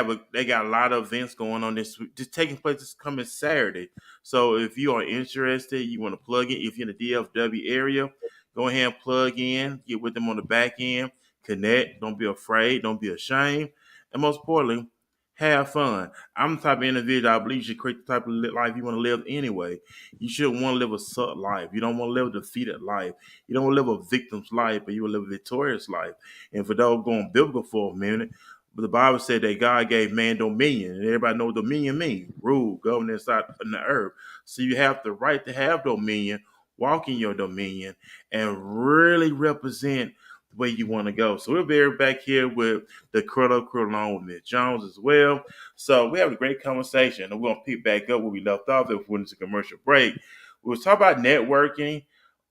got a lot of events going on this week, just taking place this coming Saturday. So if you are interested, you want to plug in. If you're in the DFW area, go ahead and plug in. Get with them on the back end. Connect. Don't be afraid. Don't be ashamed. And most importantly, have fun. I'm the type of individual I believe you should create the type of life you want to live anyway. You shouldn't want to live a suck life. You don't want to live a defeated life. You don't want to live a victim's life, but you want to live a victorious life. And for those going biblical for a minute, but the Bible said that God gave man dominion, and everybody knows dominion means rule, governance out in the earth. So you have the right to have dominion, walk in your dominion, and really represent the way you want to go. So we'll be back here with the Kut Up Crew along with Miss Jones as well. So we have a great conversation, and we're gonna pick back up where we left off if we went into commercial break. We was talking about networking,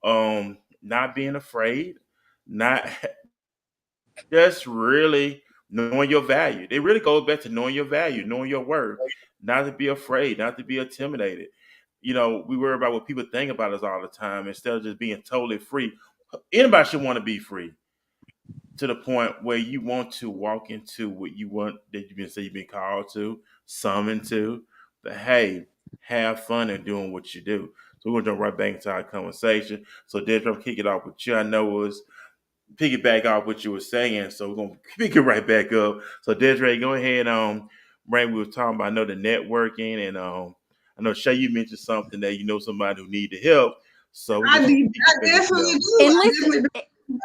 not being afraid, not just really knowing your value. It really goes back to knowing your value, knowing your worth, not to be afraid, not to be intimidated. You know, we worry about what people think about us all the time instead of just being totally free. Anybody should want to be free to the point where you want to walk into what you want, that you've been called to, summoned to. But hey, have fun in doing what you do. So we're gonna jump right back into our conversation. So Desiree, I'm kick it off with you. I know it was piggyback off what you were saying, so we're gonna pick it right back up. So Desiree, go ahead. Brand, we were talking about, I know, the networking, and I know Shay, you mentioned something that you know somebody who need the help. So I definitely do.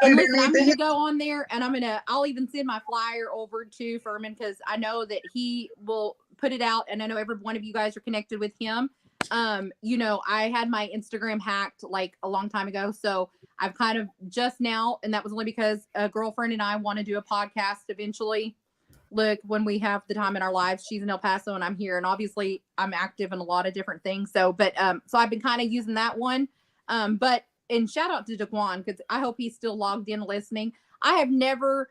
And listen, I'm going to go on there, and I'll even send my flyer over to Furman, because I know that he will put it out, and I know every one of you guys are connected with him. You know, I had my Instagram hacked like a long time ago, so I've kind of just now, and that was only because a girlfriend and I want to do a podcast eventually. Look, when we have the time in our lives. She's in El Paso and I'm here, and obviously I'm active in a lot of different things. So I've been kind of using that one. But and shout out to Daquan, because I hope he's still logged in listening. I have never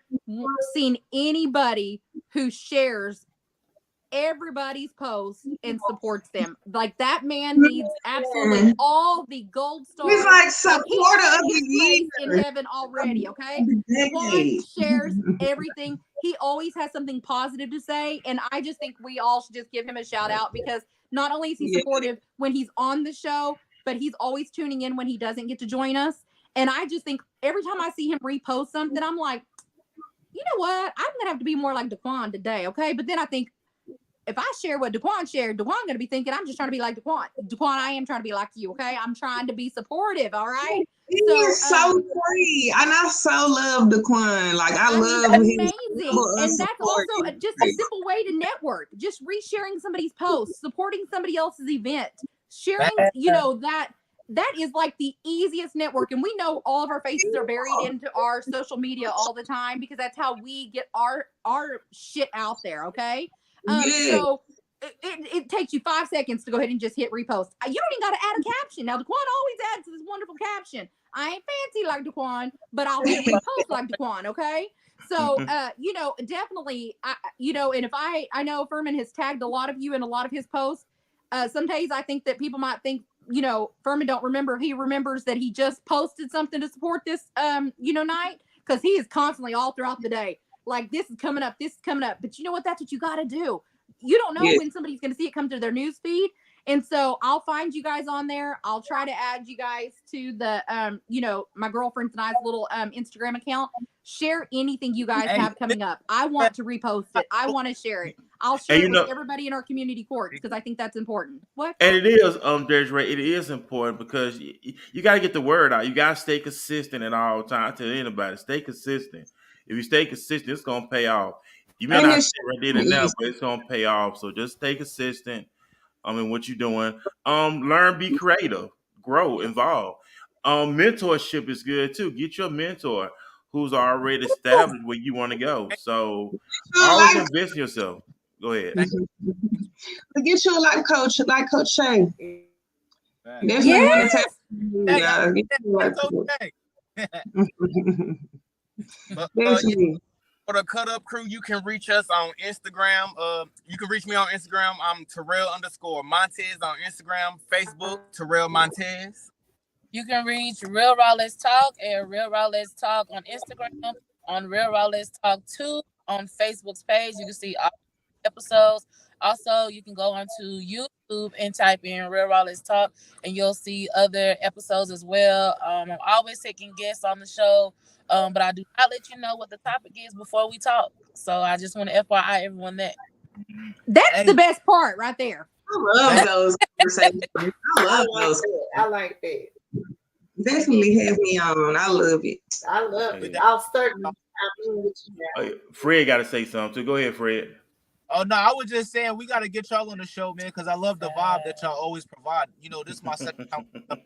seen anybody who shares everybody's posts and supports them. Like, that man needs absolutely all the gold stars. He's like supporter of the year in year heaven already. Okay, Daquan shares everything. He always has something positive to say, and I just think we all should just give him a shout out, because not only is he supportive when he's on the show, but he's always tuning in when he doesn't get to join us. And I just think every time I see him repost something, I'm like, you know what? I'm gonna have to be more like Daquan today, okay? But then I think, if I share what Daquan shared, Daquan gonna be thinking I'm just trying to be like Daquan. Daquan, I am trying to be like you, okay? I'm trying to be supportive, all right? He is so free, and I so love Daquan. Like, I love amazing, and that's also just a simple way to network. Just resharing somebody's post, supporting somebody else's event, sharing. You know, that is like the easiest network, and we know all of our faces are buried into our social media all the time, because that's how we get our shit out there, okay? So it takes you 5 seconds to go ahead and just hit repost. You don't even got to add a caption. Now, Daquan always adds this wonderful caption. I ain't fancy like Daquan, but I'll hit repost like Daquan, okay? So, you know, definitely, and if I know Furman has tagged a lot of you in a lot of his posts. Some days I think that people might think, you know, Furman don't remember. He remembers that he just posted something to support this, night, because he is constantly all throughout the day. Like, this is coming up, this is coming up. But you know what? That's what you got to do. You don't know when somebody's going to see it come through their news feed. And so I'll find you guys on there. I'll try to add you guys to the, my girlfriend's and I's little Instagram account. Share anything you guys have coming up. I want to repost it. I want to share it. I'll share it with everybody in our community courts, because I think that's important. What? And it is, Desiree, it is important, because you got to get the word out. You got to stay consistent at all times. I tell anybody, stay consistent. If you stay consistent, it's going to pay off. You may not see it right there and now, but it's going to pay off. So just stay consistent. In what you're doing. Learn, be creative, grow, involve. Mentorship is good too. Get your mentor who's already established where you want to go. So always invest in yourself. Go ahead. Get you like Coach Shay. Definitely want to take. For the Kut Up Crew, you can reach us on Instagram. You can reach me on Instagram. I'm Terrell_Montez on Instagram. Facebook, Terrell Montez. You can reach Real Raw Let's Talk at Real Raw Let's Talk on Instagram, on Real Raw Let's Talk 2 on Facebook's page. You can see all episodes. Also, you can go onto YouTube and type in Real Raw Let's Talk, and you'll see other episodes as well. I'm always taking guests on the show. But I do not let you know what the topic is before we talk. So I just want to FYI everyone that. That's the best part right there. I love those conversations. I like that. Definitely have me on. I love it. I love it. I'll certainly with you. Fred got to say something too. Go ahead, Fred. Oh no, I was just saying we got to get y'all on the show, man, because I love the vibe that y'all always provide. You know, this is my second time. I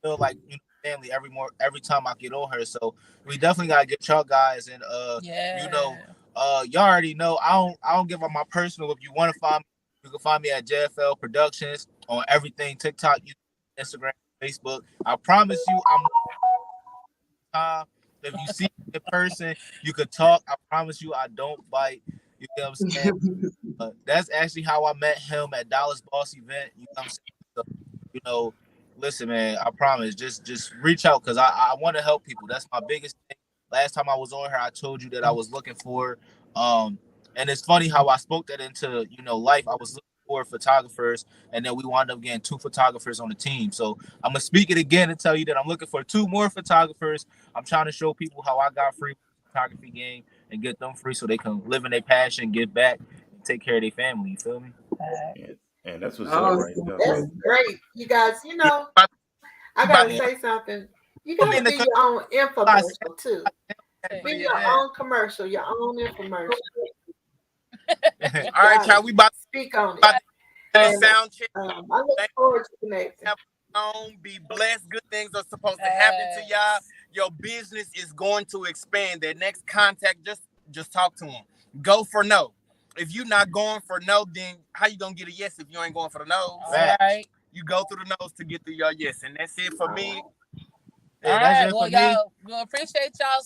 feel like family every time I get on her, so we definitely gotta get y'all guys. And y'all already know I don't give up my personal. If you want to find me, you can find me at JFL Productions on everything: TikTok, YouTube, Instagram, Facebook. I promise you, if you see me in person, you could talk. I promise you, I don't bite. You know what I'm saying? That's actually how I met him at Dallas Boss event. You know what I'm saying? So, listen, man, I promise, just reach out, because I want to help people. That's my biggest thing. Last time I was on here, I told you that I was looking for, and it's funny how I spoke that into, life. I was looking for photographers, and then we wound up getting 2 photographers on the team. So I'm going to speak it again and tell you that I'm looking for 2 more photographers. I'm trying to show people how I got free with the photography game and get them free so they can live in their passion, give back, and take care of their family. You feel me? And that's what's up right there. That's great. You guys, I got to say something. You got to be your own infomercial, too. Be your own commercial, your own infomercial. All right, y'all, we about to speak on it. Sound check. I look forward to connecting. Be blessed. Good things are supposed to happen to y'all. Your business is going to expand. That next contact, just talk to them. Go for no. If you're not going for no, then how you gonna get a yes if you ain't going for the no? Right. you go through the nose to get through your yes. And that's it for me. All right. Well, y'all, we appreciate y'all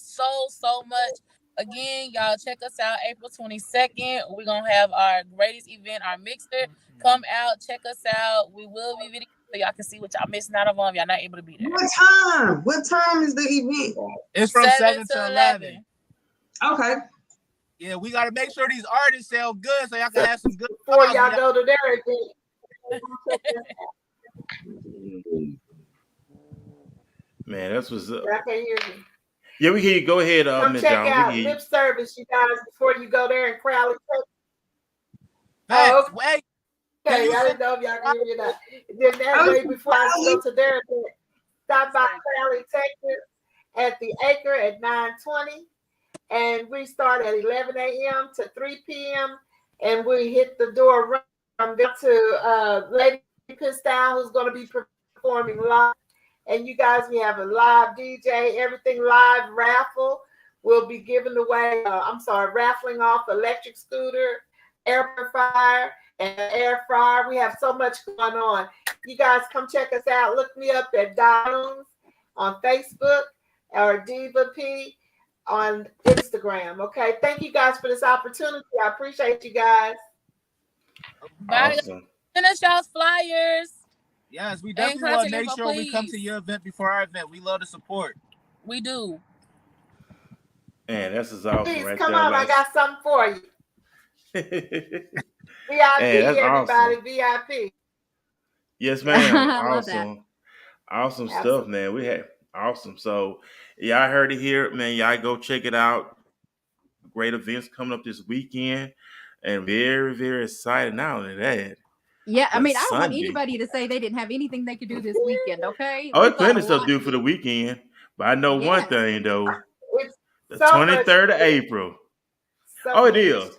so much. Again, y'all check us out April 22nd. We're going to have our greatest event, our mixer. Come out, check us out. We will be video so y'all can see what y'all missing out on. Y'all not able to be there. What time? What time is the event? It's from 7 to 11. Okay. Yeah, we got to make sure these artists sell good so y'all can have some good. Before y'all go to their event. Man, that's what's up. I can't hear you. Yeah, we hear you. Go ahead, Come Ms. check Jones. out Lip Service, you guys, before you go there in Crowley. Oh, okay. Okay, I didn't know if y'all can hear that. Then that way, before I go to their event, stop by Crowley, Texas, at the Acre at 9:20, and we start at 11 a.m. to 3 p.m. and we hit the door from there to Lady Pistal, who's going to be performing live. And you guys, we have a live DJ, everything live raffle. We'll be giving away, raffling off electric scooter, air purifier, and air fryer. We have so much going on. You guys come check us out. Look me up at Jones on Facebook or Diva P on Instagram. Okay. Thank you guys for this opportunity. I appreciate you guys. Bye. Awesome. Send us y'all's flyers. Yes, we definitely want to make sure we come to your event before our event. We love the support. We do. Man, this is awesome. Please right come there, on. I got something for you. VIP, that's everybody. awesome. VIP. Yes, ma'am. I love that. Awesome stuff, man. We had awesome. So, y'all heard it here, man. Y'all go check it out. Great events coming up this weekend, and very, very excited. Not only that, Yeah, I but mean, I don't want Sunday. anybody to say they didn't have anything they could do this weekend, okay? Oh, We've there's plenty got of a stuff lot to do to for the weekend. But I know one thing though. It's The so 23rd much. of April. So Oh, it much. is.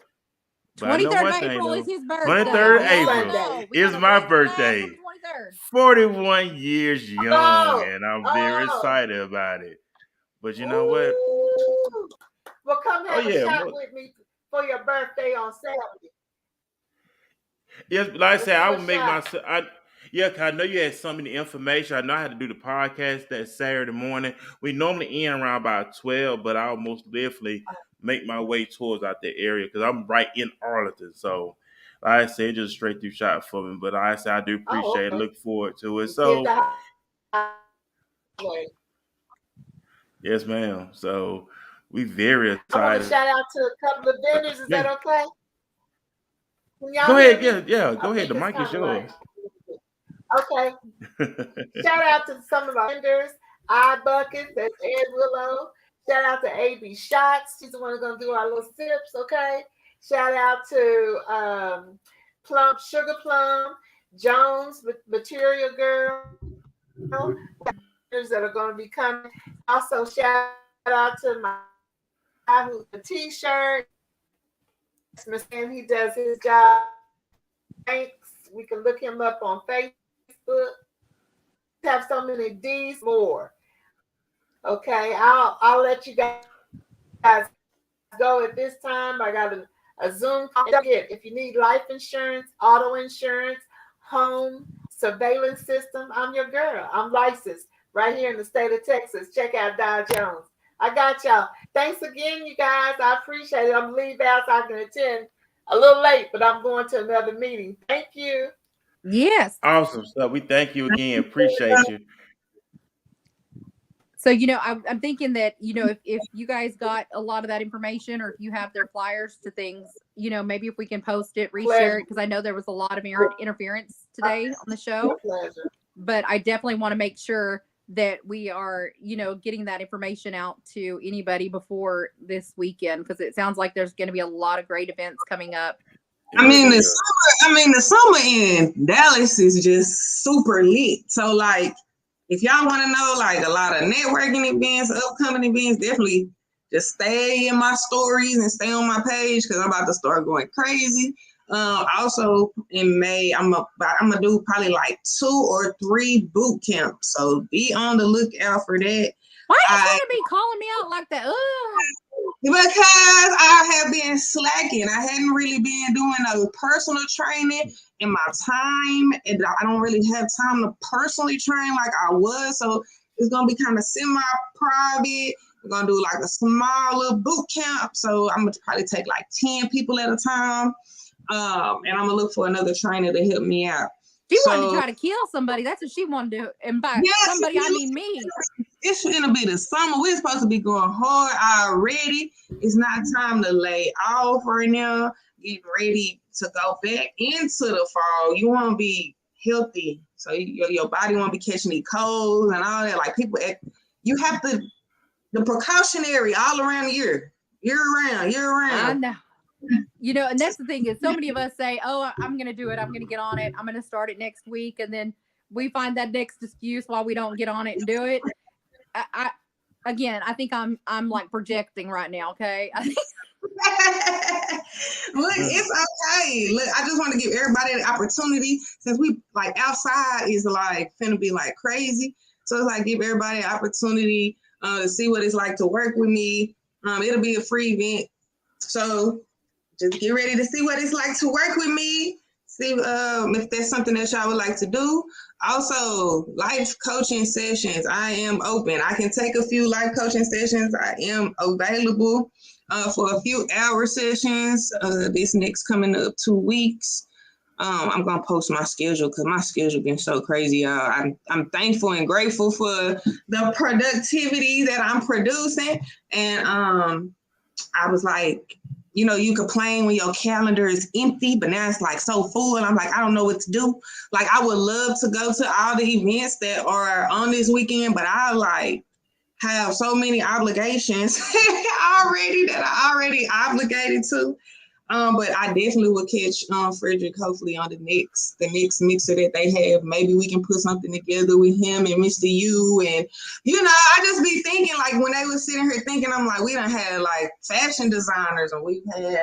But I know 23rd one of thing April though. is his birthday. 23rd of We all April know. We is got a my red flag birthday. on the 23rd. 41 years young, Oh, and I'm very excited about it. But you know what? Ooh. Well, come Oh have a yeah, shot with me for your birthday on Saturday. yes. Like I said, I Let's would do a make shot. myself. Yeah, cause I know you had so many information. I know I had to do the podcast that Saturday morning. We normally end around about 12, but I'll most definitely make my way towards out that area because I'm right in Arlington. So, like I said, just straight through shot for me. But like I said, I do appreciate it. Look forward to it. So, yes, ma'am. So, we very I want to excited. shout out to a couple of vendors. Is that okay? Can y'all Go hear ahead. me? Yeah. Go I ahead. think The it's mic is kind of like. yours. Okay. Shout out to some of our vendors. iBuckets, that's Ed Willow. Shout out to AB Shots. She's the one who's going to do our little sips, okay? Shout out to Sugar Plum, Jones, Material Girl, that are going to be coming. Also, shout out to my guy who's the t-shirt. He does his job. Thanks. We can look him up on Facebook. Have so many D's more. Okay, I'll let you guys go at this time. I got a Zoom call. If you need life insurance, auto insurance, home surveillance system, I'm your girl. I'm licensed right here in the state of Texas. Check out Dow Jones. I got y'all. Thanks again, you guys. I appreciate it. I'm leaving out so I can attend a little late, but I'm going to another meeting. Thank you. Yes. Awesome stuff. We thank you again. Appreciate you. So, I'm thinking that, if you guys got a lot of that information or if you have their flyers to things, maybe if we can post it, reshare it, because I know there was a lot of interference today on the show. But I definitely want to make sure that we are, getting that information out to anybody before this weekend, because it sounds like there's going to be a lot of great events coming up. The summer in Dallas is just super lit. So like, if y'all want to know like a lot of networking events, upcoming events, definitely just stay in my stories and stay on my page because I'm about to start going crazy. Also in May, I'm gonna do probably like 2 or 3 boot camps. So be on the lookout for that. Why are you trying to be calling me out like that? Because I have been slacking. I hadn't really been doing personal training in my time, and I don't really have time to personally train like I was. So it's gonna be kind of semi-private. We're gonna do like a small little boot camp. So I'm gonna probably take like 10 people at a time. And I'm gonna look for another trainer to help me out. She wanted to try to kill somebody. That's what she wanted to do. And by somebody, I mean me. It's gonna be the summer. We're supposed to be going hard already. It's not time to lay off right now. Get ready to go back into the fall. You want to be healthy, so your body won't be catching these colds and all that. Like people, you have to the precautionary all around the year round. I know. You know, and that's the thing is so many of us say, oh, I'm going to do it. I'm going to get on it. I'm going to start it next week. And then we find that next excuse why we don't get on it and do it. I think I'm like projecting right now. Okay. Look, it's okay. Look, I just want to give everybody the opportunity since we like outside is like finna be like crazy. So it's like give everybody an opportunity to see what it's like to work with me. It'll be a free event. So just get ready to see what it's like to work with me. See if there's something that y'all would like to do. Also, life coaching sessions. I am open. I can take a few life coaching sessions. I am available for a few hour sessions. This next coming up 2 weeks. I'm gonna post my schedule because my schedule been so crazy. I'm thankful and grateful for the productivity that I'm producing. And I was like, you know, you complain when your calendar is empty, but now it's like so full. And I'm like, I don't know what to do. Like, I would love to go to all the events that are on this weekend, but I like have so many obligations already that I already obligated to. But I definitely will catch Frederick hopefully on the next mixer that they have. Maybe we can put something together with him and Mr. U. And, you know, I just be thinking like when they were sitting here thinking, I'm like, we done had like fashion designers and we've had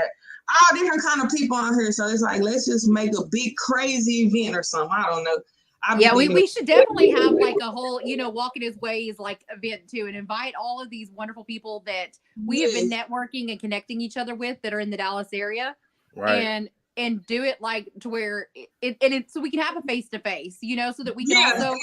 all different kind of people on here. So it's like, let's just make a big crazy event or something. I don't know. Yeah, we should definitely have like a whole, you know, walking his ways like event too, and invite all of these wonderful people that we have been networking and connecting each other with that are in the Dallas area, right? And do it like to where it so we can have a face to face, you know, so that we can also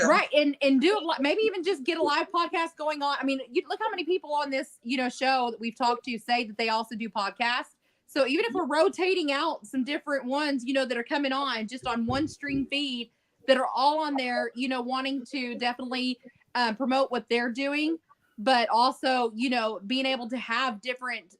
right and do it like maybe even just get a live podcast going on. I mean, you look how many people on this, you know, show that we've talked to say that they also do podcasts. So even if we're rotating out some different ones, you know, that are coming on just on one stream feed that are all on there, you know, wanting to definitely promote what they're doing, but also, you know, being able to have different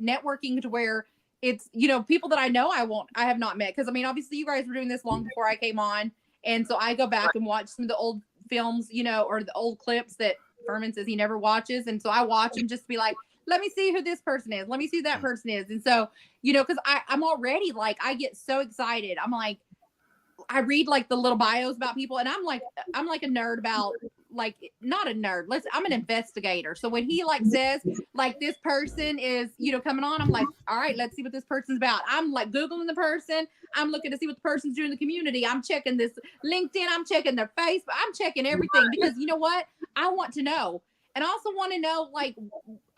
networking to where it's, you know, people that I know I have not met. Cause I mean, obviously you guys were doing this long before I came on. And so I go back and watch some of the old films, you know, or the old clips that Furman says he never watches. And so I watch them just to be like, let me see who this person is. Let me see who that person is. And so, you know, because I'm already like, I get so excited. I'm like, I read like the little bios about people, and I'm like a nerd about like not a nerd. I'm an investigator. So when he like says like this person is, you know, coming on, I'm like, all right, let's see what this person's about. I'm like Googling the person. I'm looking to see what the person's doing in the community. I'm checking this LinkedIn. I'm checking their Facebook. I'm checking everything because you know what? I want to know. And I also want to know, like,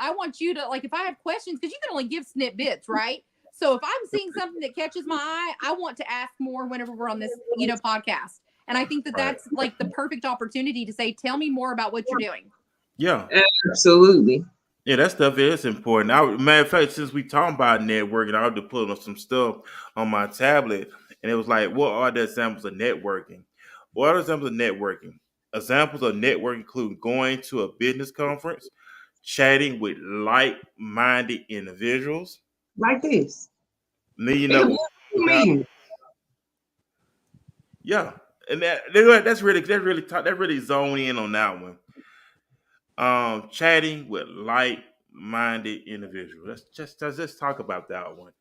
I want you to, like, if I have questions, because you can only give snippets, right? So if I'm seeing something that catches my eye, I want to ask more whenever we're on this, you know, podcast. And I think that that's like the perfect opportunity to say, tell me more about what you're doing. Yeah, absolutely. Yeah, that stuff is important. Matter of fact, since we talking about networking, I had to put on some stuff on my tablet, and it was like, what are the examples of networking? What are examples of networking? Examples of networking include going to a business conference, chatting with like-minded individuals, like this, meeting up with yeah, and that's really zone in on that one. Chatting with like-minded individuals. Let's just talk about that one.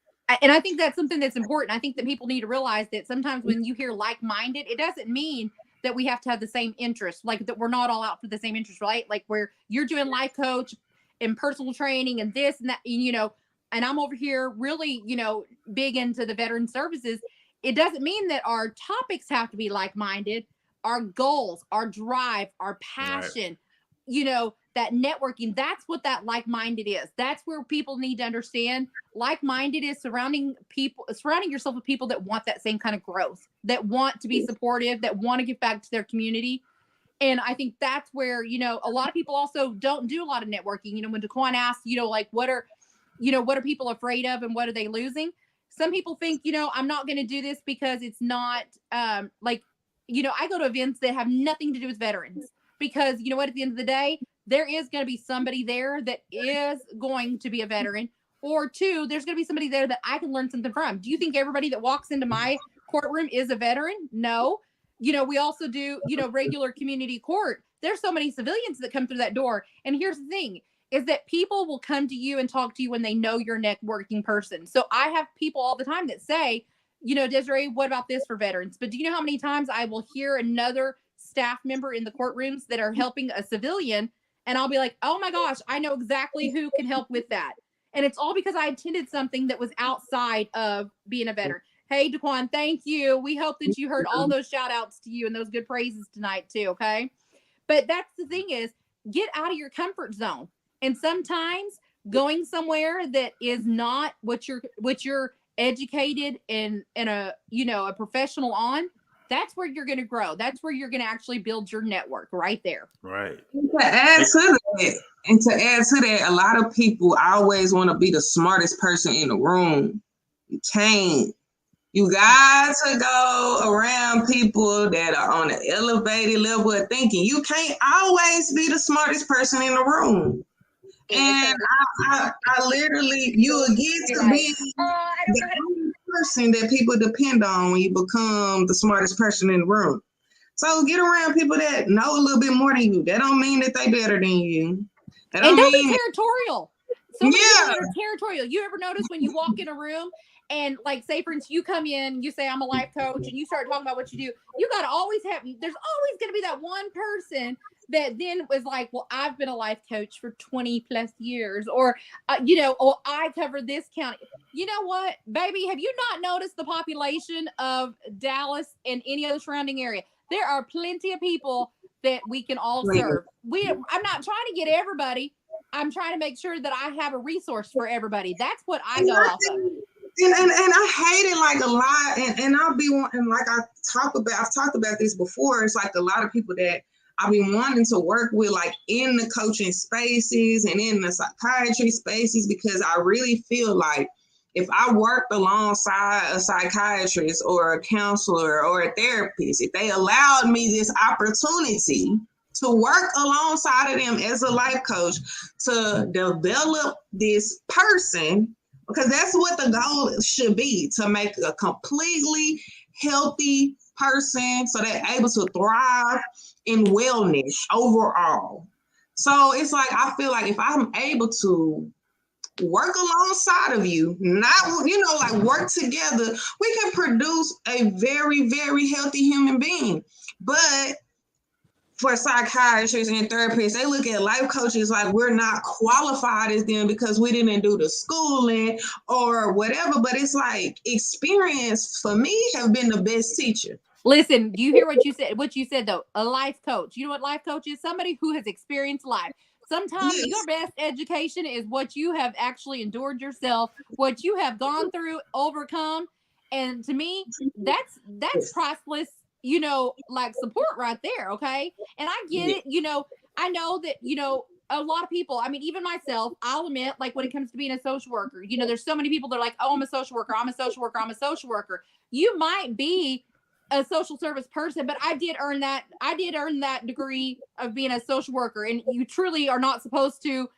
And I think that's something that's important. I think that people need to realize that sometimes when you hear like-minded, it doesn't mean that we have to have the same interest, like that we're not all out for the same interest, right? Like where you're doing life coach and personal training and this and that, you know, and I'm over here really, you know, big into the veteran services. It doesn't mean that our topics have to be like-minded. Our goals, our drive, our passion, you know, that networking, that's what that like-minded is. That's where people need to understand like-minded is surrounding yourself with people that want that same kind of growth, that want to be supportive, that want to give back to their community. And I think that's where, a lot of people also don't do a lot of networking. When Daquan asked, like, what are people afraid of and what are they losing? Some people think, I'm not going to do this because it's not I go to events that have nothing to do with veterans, because you know what, at the end of the day, there is going to be somebody there that is going to be a veteran, or two, there's going to be somebody there that I can learn something from. Do you think everybody that walks into my courtroom is a veteran? No. We also do, regular community court. There's so many civilians that come through that door. And here's the thing, is that people will come to you and talk to you when they know you're a networking person. So I have people all the time that say, Desiree, what about this for veterans? But do you know how many times I will hear another staff member in the courtrooms that are helping a civilian, and I'll be like, oh my gosh, I know exactly who can help with that. And it's all because I attended something that was outside of being a veteran. Hey, Daquan, thank you. We hope that you heard all those shout outs to you and those good praises tonight too, okay? But that's the thing, is get out of your comfort zone. And sometimes going somewhere that is not what you're educated and a professional on, that's where you're going to grow. That's where you're going to actually build your network right there. Right. To add to that, a lot of people always want to be the smartest person in the room. You can't. You got to go around people that are on an elevated level of thinking. You can't always be the smartest person in the room. And I literally, you will get to be the only person that people depend on when you become the smartest person in the room. So get around people that know a little bit more than you. That don't mean that they better than you. And don't be territorial. So many people that are territorial. You ever notice when you walk in a room and, like, say for instance, you come in, you say I'm a life coach, and you start talking about what you do, you got to always have, there's always going to be that one person that then was like, well, I've been a life coach for 20 plus years, or, I cover this county. You know what, baby, have you not noticed the population of Dallas and any other surrounding area? There are plenty of people that we can all serve. I'm not trying to get everybody. I'm trying to make sure that I have a resource for everybody. That's what I go off of. And I hate it like a lot, and I'll be wanting, like I've talked about this before. It's like a lot of people that I've been wanting to work with, like in the coaching spaces and in the psychiatry spaces, because I really feel like if I worked alongside a psychiatrist or a counselor or a therapist, if they allowed me this opportunity to work alongside of them as a life coach to develop this person, because that's what the goal should be, to make a completely healthy person so they're able to thrive in wellness overall. So it's like, I feel like if I'm able to work alongside of you, not, like work together, we can produce a very, very healthy human being. But for psychiatrists and therapists, they look at life coaches like we're not qualified as them because we didn't do the schooling or whatever. But it's like, experience for me have been the best teacher. Listen, you hear what you said? What you said though, a life coach. You know what life coach is? Somebody who has experienced life. Sometimes your best education is what you have actually endured yourself, what you have gone through, overcome. And to me, that's priceless, like support right there. Okay. And I get it. I know that, a lot of people, I mean, even myself, I'll admit, like when it comes to being a social worker, there's so many people that are like, oh, I'm a social worker. I'm a social worker. I'm a social worker. You might be a social service person, but I did earn that degree of being a social worker. And you truly are not supposed to,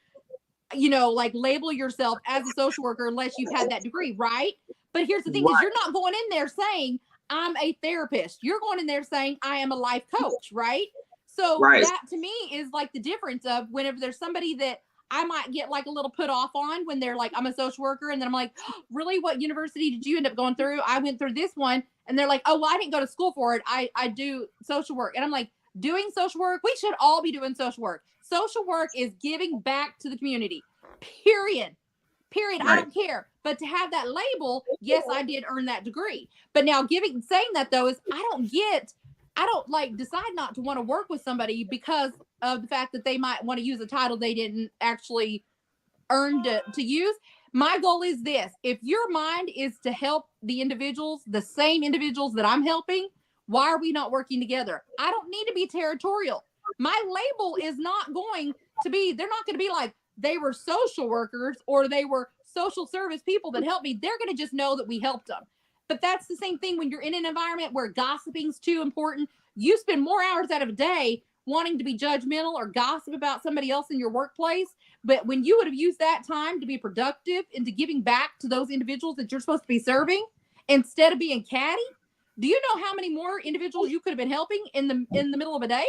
like label yourself as a social worker unless you've had that degree. Right. But here's the thing, is you're not going in there saying I'm a therapist. You're going in there saying I am a life coach. Right. So that to me is like the difference of whenever there's somebody that I might get like a little put off on when they're like, I'm a social worker. And then I'm like, oh, really? What university did you end up going through? I went through this one. And they're like, oh, well, I didn't go to school for it. I do social work. And I'm like, doing social work? We should all be doing social work. Social work is giving back to the community. Period. Right. I don't care. But to have that label, yes, I did earn that degree. But now saying that though is I don't decide not to want to work with somebody because of the fact that they might want to use a title they didn't actually earn to use. My goal is this: if your mind is to help the individuals, the same individuals that I'm helping, why are we not working together? I don't need to be territorial. My label is not going to be, they're not going to be like they were social workers or they were social service people that helped me. They're going to just know that we helped them. But that's the same thing when you're in an environment where gossiping's too important. You spend more hours out of a day wanting to be judgmental or gossip about somebody else in your workplace. But when you would have used that time to be productive into giving back to those individuals that you're supposed to be serving, instead of being catty, do you know how many more individuals you could have been helping in the middle of a day?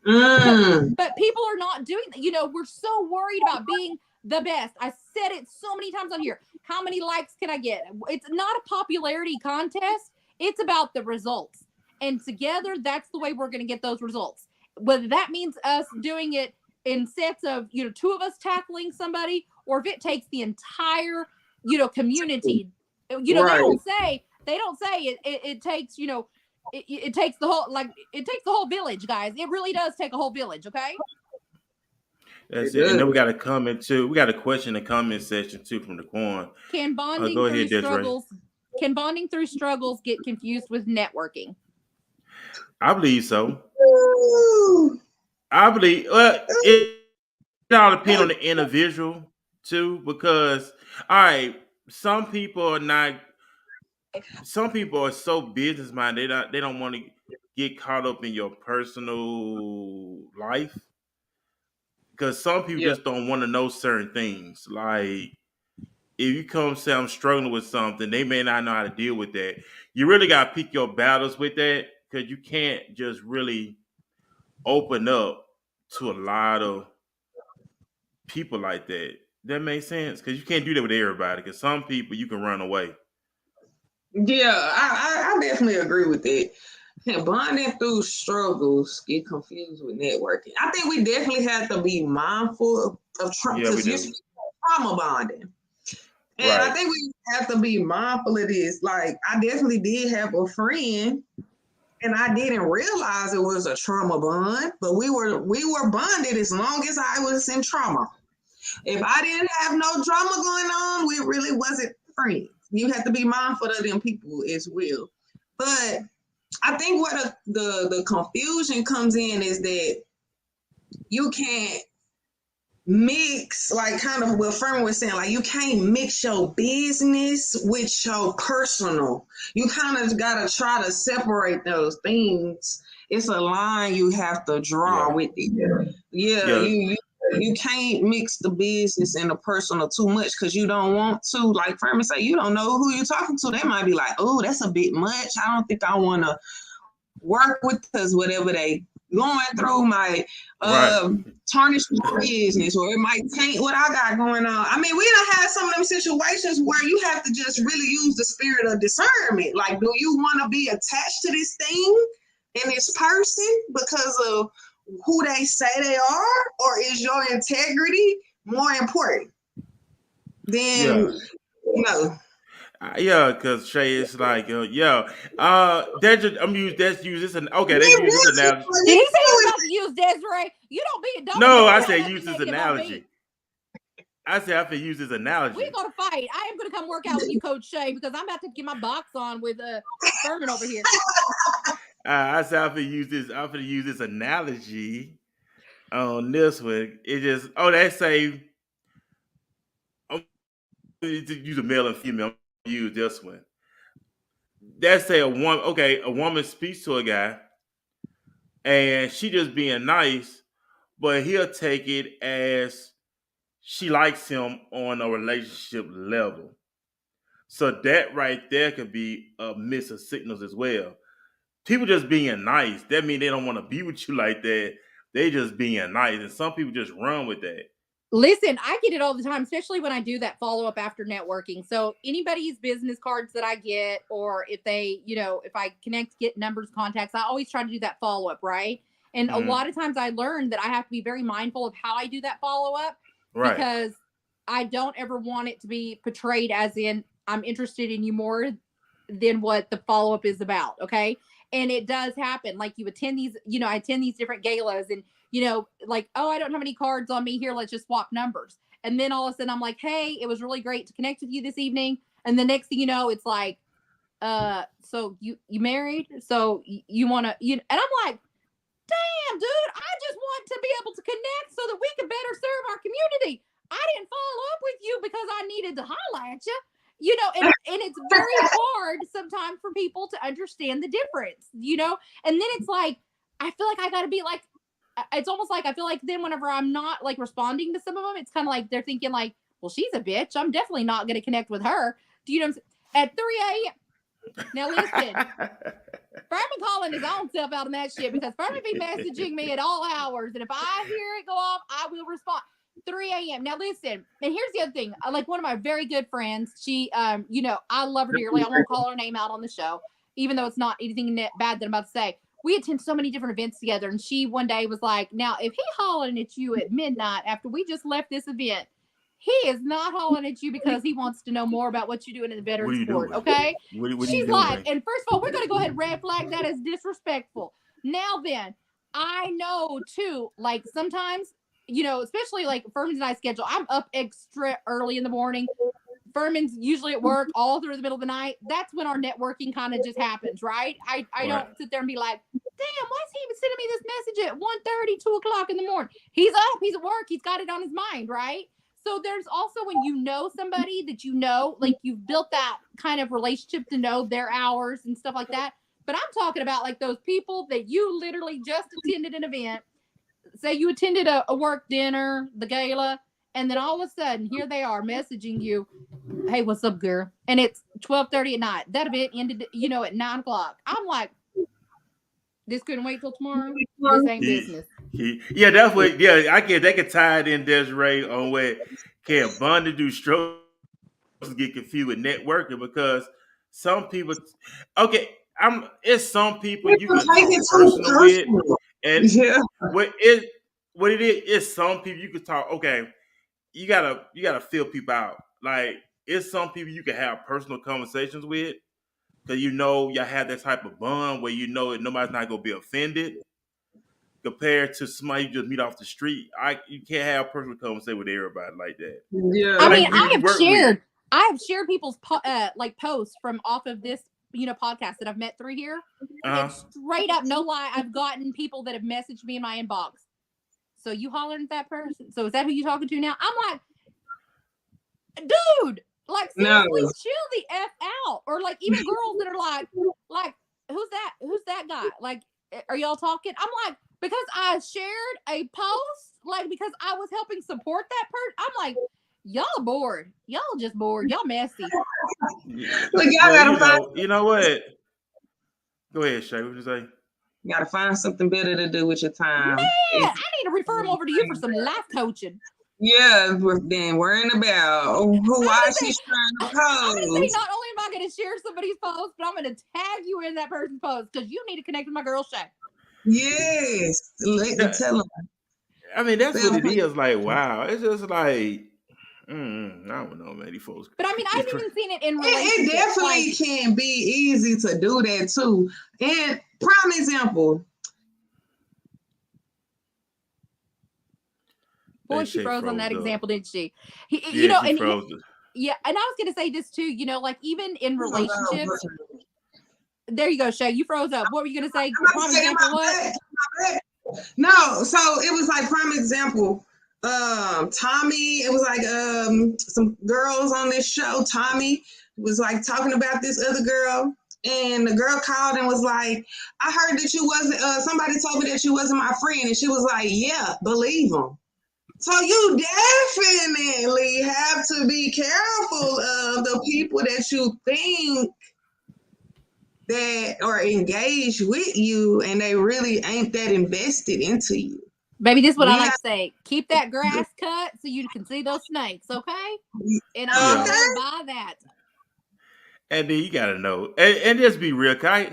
But people are not doing that. You know, we're so worried about being the best. I said it so many times on here. How many likes can I get? It's not a popularity contest. It's about the results. And together, that's the way we're going to get those results. Whether that means us doing it in sets of, you know, 2 of us tackling somebody, or if it takes the entire, you know, community. You know, Right. they don't say it takes, you know, it takes the whole, like, it takes the whole village, guys. It really does take a whole village, okay? That's it. And then we got a comment too. We got a question in the comment section too from the corn. Can bonding Go through ahead, Desiree. struggles can bonding through struggles get confused with networking? I believe so. I believe it all depends on the individual too, because all right, some people are so business minded. They don't want to get caught up in your personal life, because some people just don't want to know certain things. Like, if you come say I'm struggling with something, they may not know how to deal with that. You really got to pick your battles with that, because you can't just really open up to a lot of people like that. That makes sense, because you can't do that with everybody, because some people you can run away. Yeah, I definitely agree with that. Bonding through struggles get confused with networking. I think we definitely have to be mindful of trauma, because you speak of trauma bonding. And Right. I think we have to be mindful of this. Like, I definitely did have a friend, and I didn't realize it was a trauma bond, but we were bonded as long as I was in trauma. If I didn't have no drama going on, we really wasn't friends. You have to be mindful of them people as well. But I think what the confusion comes in is that you can't mix, like kind of what Fern was saying, like you can't mix your business with your personal. You kind of got to try to separate those things. It's a line you have to draw with it. You can't mix the business and the personal too much, because you don't want to, like Furman say, you don't know who you're talking to. They might be like, oh, that's a bit much. I don't think I want to work with us, whatever they going through might tarnish my business, or it might taint what I got going on. I mean, we don't have some of them situations where you have to just really use the spirit of discernment. Like, do you want to be attached to this thing and this person because of who they say they are, or is your integrity more important than Yeah, because Shay is like, let's use this. Okay, let's use this analogy. Did he say he was about to use Desiree? You don't No, I said use this analogy. I said I could use this analogy. We're gonna fight. I am gonna come work out with you, Coach Shay, because I'm about to get my box on with Furman over here. I said I'm gonna use this analogy on this one. It just they say to use a male and female. Use this one. Let's say a woman speaks to a guy, and she just being nice, but he'll take it as she likes him on a relationship level. So that right there could be a miss of signals as well. People just being nice, that means they don't want to be with you like that. They just being nice, and some people just run with that. Listen, I get it all the time, especially when I do that follow-up after networking. So anybody's business cards that I get, or if they, if I connect, get numbers, contacts, I always try to do that follow-up, right? And a lot of times I learned that I have to be very mindful of how I do that follow-up, because I don't ever want it to be portrayed as in I'm interested in you more than what the follow-up is about, okay? And it does happen. Like, you attend these, I attend these different galas, and like, oh, I don't have any cards on me here. Let's just swap numbers. And then all of a sudden I'm like, hey, it was really great to connect with you this evening. And the next thing you know, it's like, so you married? So you want to, and I'm like, damn, dude, I just want to be able to connect so that we can better serve our community. I didn't follow up with you because I needed to holler at you. And it's very hard sometimes for people to understand the difference, and then it's like, I feel like I got to be like, it's almost like I feel like then whenever I'm not like responding to some of them, it's kind of like they're thinking like, well, she's a bitch. I'm definitely not going to connect with her. Do you know what I'm saying? At 3 a.m. Now listen, Furman calling his own self out on that shit because Furman be messaging me at all hours, and if I hear it go off, I will respond. 3 a.m. Now listen, and here's the other thing. Like one of my very good friends, she, I love her dearly. I won't call her name out on the show, even though it's not anything bad that I'm about to say. We attend so many different events together, and she one day was like, now, if he hollering at you at midnight after we just left this event, he is not hollering at you because he wants to know more about what you're doing in the veteran sport, okay? What She's like, and first of all, we're going to go ahead and red flag that as disrespectful. Now then, I know, too, like sometimes, especially like Furman's and I schedule, I'm up extra early in the morning. Furman's usually at work all through the middle of the night. That's when our networking kind of just happens, right? I don't sit there and be like, damn, why is he even sending me this message at 1:30, 2 o'clock in the morning? He's up, he's at work, he's got it on his mind, right? So there's also when you know somebody that like you've built that kind of relationship to know their hours and stuff like that. But I'm talking about like those people that you literally just attended an event. Say you attended a work dinner, the gala, and then all of a sudden here they are messaging you, hey, what's up, girl? And it's 12:30 at night. That event ended, at 9 o'clock. I'm like, this couldn't wait till tomorrow. This ain't business. That's what. Yeah, I get they can tie it in Desiree on where can bond do strokes get confused with networking because some people. Okay, it's some people you can talk personal with, and what it is some people you can talk. Okay, you gotta feel people out. Like it's some people you can have personal conversations with because y'all have that type of bond where nobody's not gonna be offended. Compared to somebody you just meet off the street, you can't have personal conversation with everybody like that. Yeah, I mean, I have shared people's like posts from off of this podcast that I've met through here. And straight up, no lie, I've gotten people that have messaged me in my inbox. So you hollering at that person? So is that who you talking to now? I'm like, dude, like seriously, chill the F out. Or like even girls that are like, who's that guy? Like, are y'all talking? I'm like, because I shared a post, like because I was helping support that person. I'm like, y'all bored. Y'all just bored. Y'all messy. Look, y'all gotta find. You know what? Go ahead, Shay. What you say? You gotta find something better to do with your time. Man, I need to refer them over to you for some life coaching. Yeah, then worrying about why she's trying to post. I'm gonna say not only am I gonna share somebody's post, but I'm gonna tag you in that person's post because you need to connect with my girl Shay. Yes, tell them. I mean, that's what it is. Like, wow, it's just like, I don't know, man. These folks. But I mean, I've even seen it in relationships. It definitely can be easy to do that too. And prime example. Boy, she froze on that example, didn't she? And I was gonna say this too. Like even in relationships. There you go, Shay. You froze up. What were you gonna say? Prime example, what? No, so it was like prime example. Tommy, it was like some girls on this show. Tommy was like talking about this other girl, and the girl called and was like, "I heard that you wasn't. Somebody told me that you wasn't my friend," and she was like, "Yeah, believe them." So you definitely have to be careful of the people that you think that are engaged with you and they really ain't that invested into you. Baby, this is what I like to say. Keep that grass cut so you can see those snakes, okay? And I will buy that. And then you gotta know, and just be real. Cause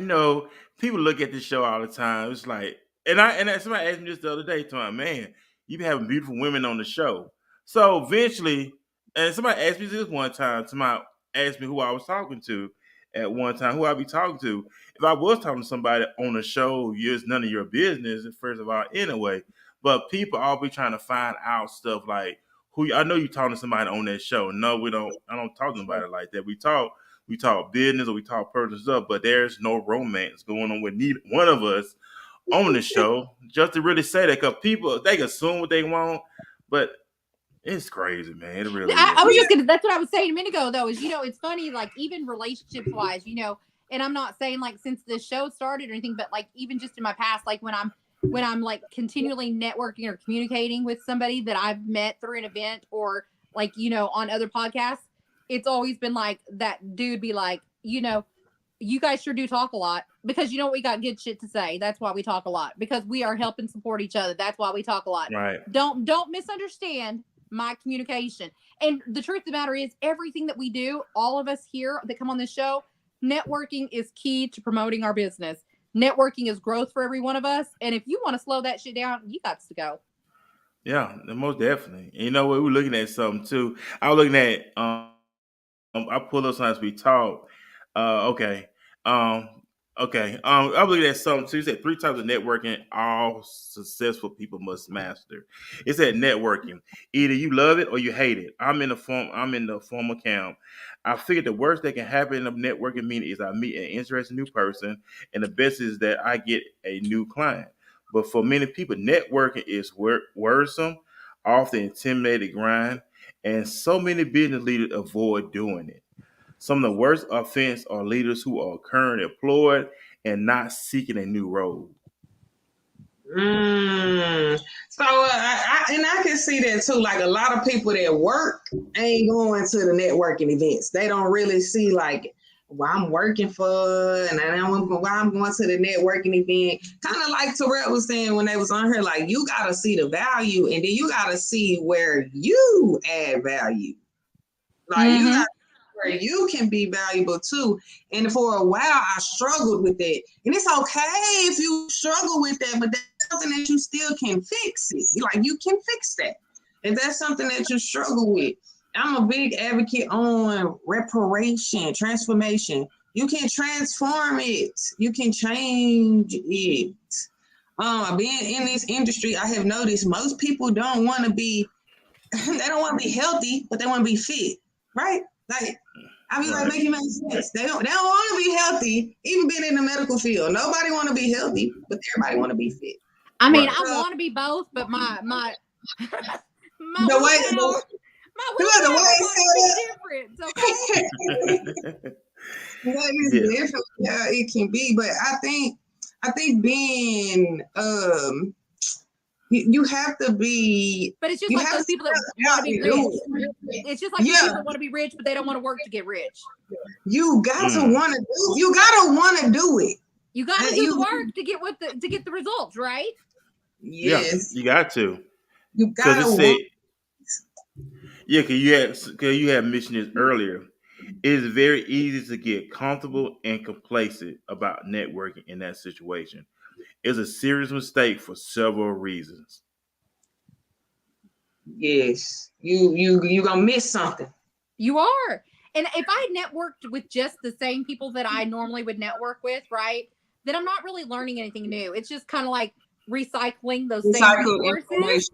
people look at this show all the time. It's like, and somebody asked me this the other day, to man, you be having beautiful women on the show. So eventually, and somebody asked me this one time. Somebody asked me who I was talking to at one time, who I be talking to. If I was talking to somebody on the show, it's none of your business. First of all, anyway. But people always trying to find out stuff like who. I know you talking to somebody on that show. No, we don't. I don't talk to anybody like that. We talk business or we talk personal stuff, but there's no romance going on with neither one of us on the show. Just to really say that, because people they can assume what they want, but it's crazy, man. It really is. I was just gonna. That's what I was saying a minute ago, though. Is it's funny, like even relationships wise, and I'm not saying like since this show started or anything, but like even just in my past, like when I'm like continually networking or communicating with somebody that I've met through an event or like on other podcasts, it's always been like that dude be like, you guys sure do talk a lot because we got good shit to say. That's why we talk a lot, because we are helping support each other. That's why we talk a lot. Right. Don't misunderstand my communication. And the truth of the matter is everything that we do, all of us here that come on this show, networking is key to promoting our business. Networking is growth for every one of us. And if you want to slow that shit down, you got to go. Yeah, most definitely. And you know what? We're looking at something too. I was looking at I pulled up sometimes we talk. Okay. I was looking at something too. It said 3 types of networking all successful people must master. It said networking. Either you love it or you hate it. I'm in the former camp. I figured the worst that can happen in a networking meeting is I meet an interesting new person, and the best is that I get a new client. But for many people, networking is worrisome, often intimidated grind, and so many business leaders avoid doing it. Some of the worst offense are leaders who are currently employed and not seeking a new role. So I can see that too. Like a lot of people that work ain't going to the networking events. They don't really see like what I'm working for, and I don't know why I'm going to the networking event. Kind of like Terrell was saying when they was on here, like you got to see the value, and then you got to see where you add value. Like you got where you can be valuable too. And for a while, I struggled with that. And it's okay if you struggle with that, but that's something that you still can fix it. Like you can fix that. If that's something that you struggle with. I'm a big advocate on reparation, transformation. You can transform it. You can change it. Being in this industry, I have noticed most people don't want to be, they don't want to be healthy, but they want to be fit, right? Like, I mean, like, make it make sense. They don't want to be healthy, even being in the medical field. Nobody want to be healthy, but everybody want to be fit. I mean, I want to be both, but my the way different. Okay. That is different. Yeah, it can be, but I think being you have to be. But it's just like those people that want to be rich. It's just like those people that want to be rich, but they don't want to work to get rich. You got to want to do. You gotta want to do it. You got to do the work to get the results, right? Yes, you got to. You got to. Yeah, because you had mentioned this earlier. It is very easy to get comfortable and complacent about networking in that situation. It's a serious mistake for several reasons. Yes, you gonna miss something. You are. And if I networked with just the same people that I normally would network with, right, then I'm not really learning anything new. It's just kind of like recycling those same resources.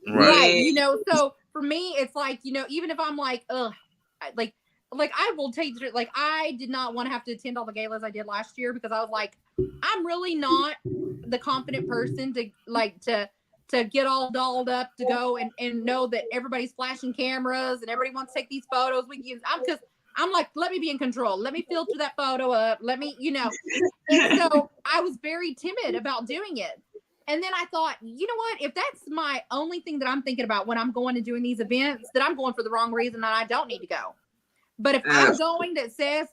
Right. So for me, it's like, even if I'm like, like I will take like I did not want to have to attend all the galas I did last year because I was like, I'm really not the confident person to get all dolled up to go and know that everybody's flashing cameras and everybody wants to take these photos. I'm like, let me be in control. Let me filter that photo up. Let me, And so I was very timid about doing it. And then I thought, you know what? If that's my only thing that I'm thinking about when I'm going and doing these events, that I'm going for the wrong reason and I don't need to go. But if I'm going that says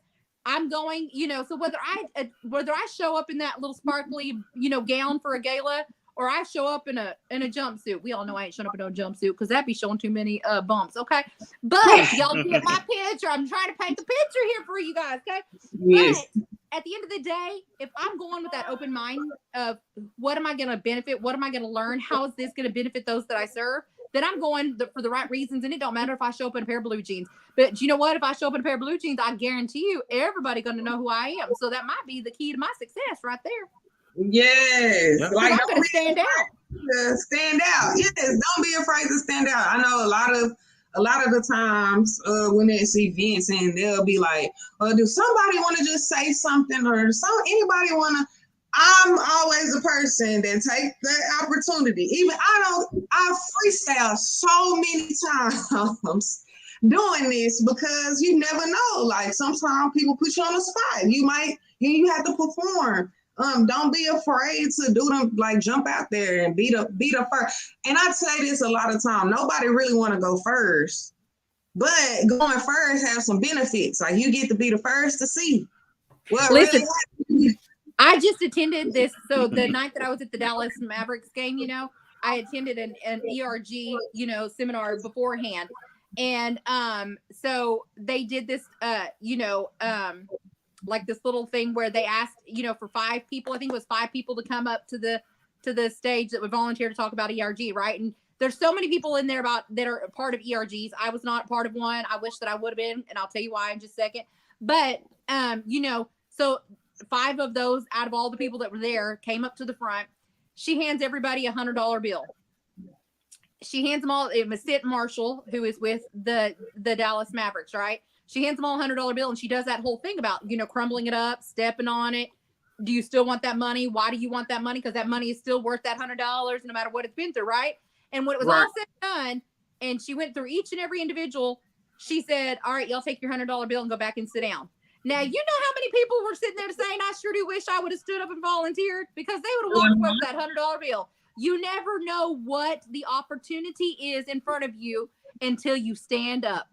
I'm going, so whether I show up in that little sparkly, gown for a gala, or I show up in a jumpsuit. We all know I ain't showing up in no jumpsuit because that'd be showing too many bumps. Okay, but y'all get my picture. I'm trying to paint the picture here for you guys. Okay, yes. But at the end of the day, if I'm going with that open mind of what am I going to benefit, what am I going to learn, how is this going to benefit those that I serve, then I'm going for the right reasons. And it don't matter if I show up in a pair of blue jeans. But you know what? If I show up in a pair of blue jeans, I guarantee you everybody going to know who I am. So that might be the key to my success right there. Yes, Yeah. like I'm don't gonna be stand out. to stand out. Yes, don't be afraid to stand out. I know a lot of the times when it's events and they'll be like, do somebody want to just say something or anybody want to? I'm always the person that take that opportunity. Even I freestyle so many times doing this because you never know. Like sometimes people put you on the spot. You have to perform. Don't be afraid to do them, like jump out there and be the first. And I say this a lot of time. Nobody really want to go first, but going first has some benefits. Like you get to be the first to see what Listen, really happened. I just attended this. So the night that I was at the Dallas Mavericks game, I attended an ERG, seminar beforehand. And so they did this, like this little thing where they asked, for 5 people, I think it was 5 people to come up to the stage that would volunteer to talk about ERG, right? And there's so many people in there that are a part of ERGs. I was not part of one. I wish that I would have been, and I'll tell you why in just a second. But so 5 of those out of all the people that were there came up to the front. She hands everybody $100 bill. She hands them all. It was Sid Marshall, who is with the Dallas Mavericks, right? She hands them all $100 bill, and she does that whole thing about, crumbling it up, stepping on it. Do you still want that money? Why do you want that money? Because that money is still worth that $100 no matter what it's been through, right? And when it was all said and done, and she went through each and every individual, she said, all right, y'all take your $100 bill and go back and sit down. Now, you know how many people were sitting there saying, I sure do wish I would have stood up and volunteered, because they would have walked away with that $100 bill. You never know what the opportunity is in front of you until you stand up.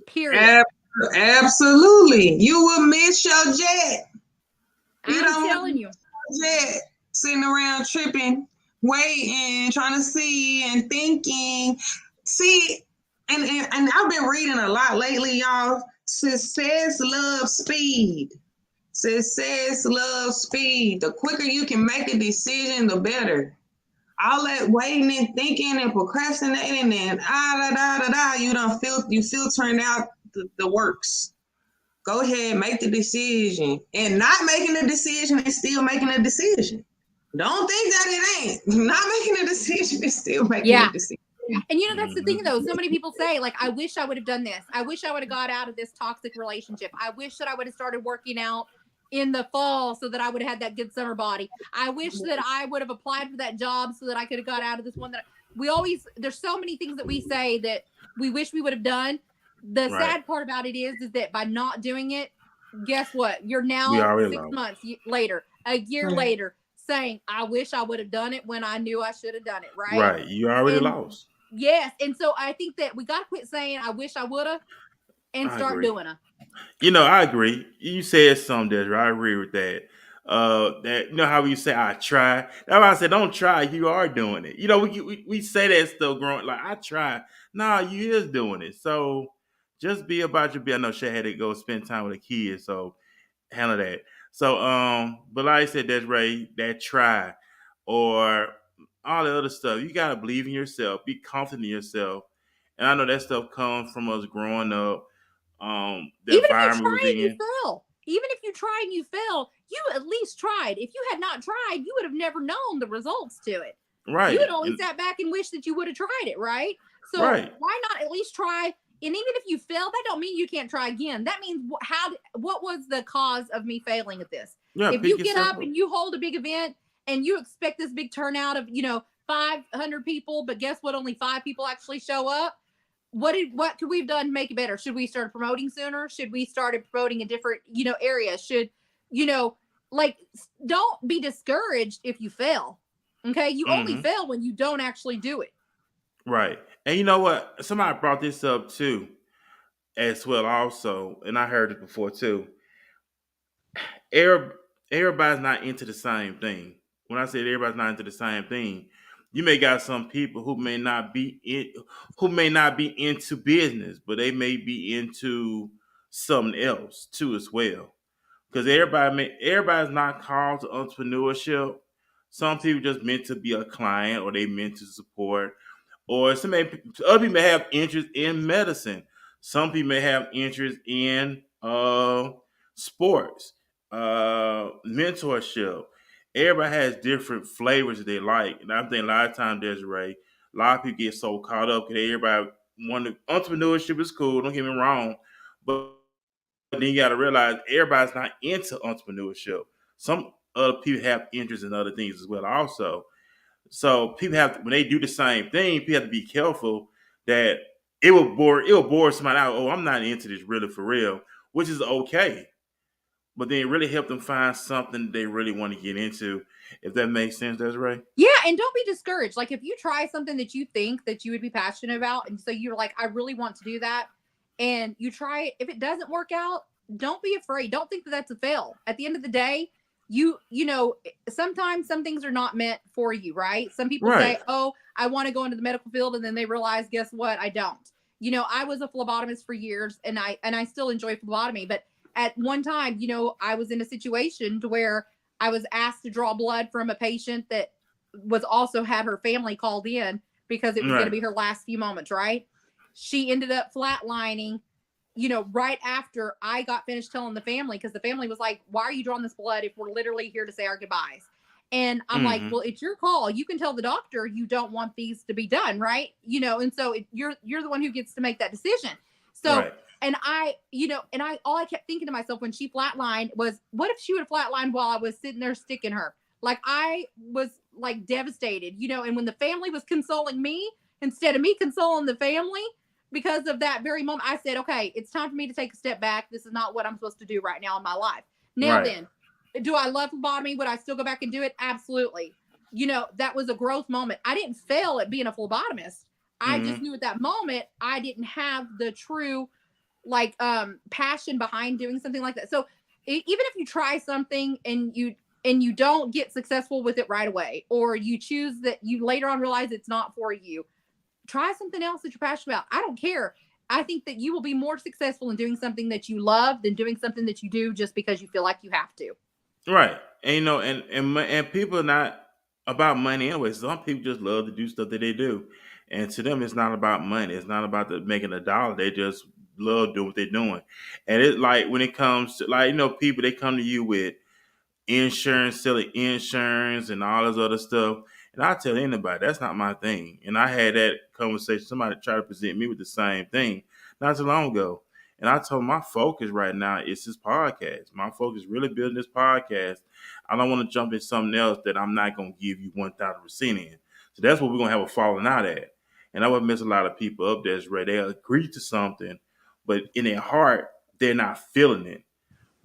Period. Absolutely. You will miss your jet. I'm telling you. Jet sitting around tripping, waiting, trying to see and thinking. See, and I've been reading a lot lately, y'all. Success loves speed. Success loves speed. The quicker you can make a decision, the better. All that waiting and thinking and procrastinating and you feel turned out the works. Go ahead, make the decision. And not making the decision is still making a decision. Don't think that it ain't. Not making a decision is still making a decision. And that's the thing, though. So many people say, like, I wish I would have done this. I wish I would have got out of this toxic relationship. I wish that I would have started working out in the fall so that I would have had that good summer body. I wish that I would have applied for that job so that I could have got out of this one. There's so many things that we say that we wish we would have done. The sad part about it is that by not doing it, guess what? You're now 6 months later, a year later, saying, I wish I would have done it when I knew I should have done it, right? Right. You already lost. Yes. And so I think that we got to quit saying, I wish I would have, and start doing it. I agree. You said something, Desiree. I agree with that. That how you say I try. That's why I said don't try. You are doing it. We say that still growing. Like I try. Nah, you is doing it. So just be about your. I know Shay had to go spend time with the kids, so handle that. So but like I said, Desiree, that try or all the other stuff. You gotta believe in yourself. Be confident in yourself. And I know that stuff comes from us growing up. The even environment if you try and you fail, even if you try and you fail, you at least tried. If you had not tried, you would have never known the results to it. Right. You would only sat back and wished that you would have tried it, right? So why not at least try? And even if you fail, that don't mean you can't try again. That means what was the cause of me failing at this? Yeah, if you get up and you hold a big event and you expect this big turnout of 500 people, but guess what? Only 5 people actually show up. What could we have done to make it better? Should we start promoting sooner? Should we started promoting a different, area? Should, don't be discouraged if you fail. Okay. You only fail when you don't actually do it. Right. And you know what? Somebody brought this up too, as well also. And I heard it before too. Everybody's not into the same thing. When I say everybody's not into the same thing, you may got some people who may not be into business, but they may be into something else too as well. Because everybody's not called to entrepreneurship. Some people just meant to be a client, or they meant to support, or other people may have interest in medicine. Some people may have interest in sports, mentorship. everybody has different flavors that they like. And I think a lot of times, Desiree, a lot of people get so caught up because everybody entrepreneurship is cool, don't get me wrong. But then you gotta realize everybody's not into entrepreneurship. Some other people have interest in other things as well also. So people have to, when they do the same thing, people have to be careful that it will bore somebody out. Oh, I'm not into this really for real, which is okay. But then it really help them find something they really want to get into. If that makes sense, Desiree. Yeah, and don't be discouraged. Like if you try something that you think that you would be passionate about, and so you're like, I really want to do that, and you try it. If it doesn't work out, don't be afraid. Don't think that that's a fail. At the end of the day, you know, sometimes some things are not meant for you, right? Some people say, Right. "Oh, I want to go into the medical field," and then they realize, guess what? I don't. You know, I was a phlebotomist for years, and I still enjoy phlebotomy, but at one time, you know, I was in a situation to where I was asked to draw blood from a patient that was also had her family called in because it was going to Right. be her last few moments, right? She ended up flatlining, you know, right after I got finished telling the family, because the family was like, why are you drawing this blood if we're literally here to say our goodbyes? And I'm like, Mm-hmm. well, it's your call. You can tell the doctor you don't want these to be done, right? You know, and so you're the one who gets to make that decision. So, Right. and I, you know, and all I kept thinking to myself when she flatlined was, what if she would have flatlined while I was sitting there sticking her? Like I was like devastated, you know, and when the family was consoling me instead of me consoling the family because of that very moment, I said, okay, it's time for me to take a step back. This is not what I'm supposed to do right now in my life. Now Right. then, do I love phlebotomy? Would I still go back and do it? Absolutely. You know, that was a growth moment. I didn't fail at being a phlebotomist. I just Mm-hmm. knew at that moment I didn't have the true like passion behind doing something like that. So even if you try something and you don't get successful with it right away, or you choose that you later on realize it's not for you, try something else that you're passionate about. I don't care. I think that you will be more successful in doing something that you love than doing something that you do just because you feel like you have to. Right. And you know, and people are not about money anyway. Some people just love to do stuff that they do, and to them, it's not about money. It's not about making a dollar. They just love doing what they're doing. And it's like when it comes to like people, they come to you with insurance, selling insurance, and all this other stuff. And I tell anybody that's not my thing. And I had that conversation. Somebody tried to present me with the same thing not too long ago. And I told my focus right now is this podcast. My focus is really building this podcast. I don't want to jump in something else that I'm not going to give you 1,000% in. So that's what we're going to have a falling out at. And I would miss a lot of people up there. They agree to something, but in their heart, they're not feeling it.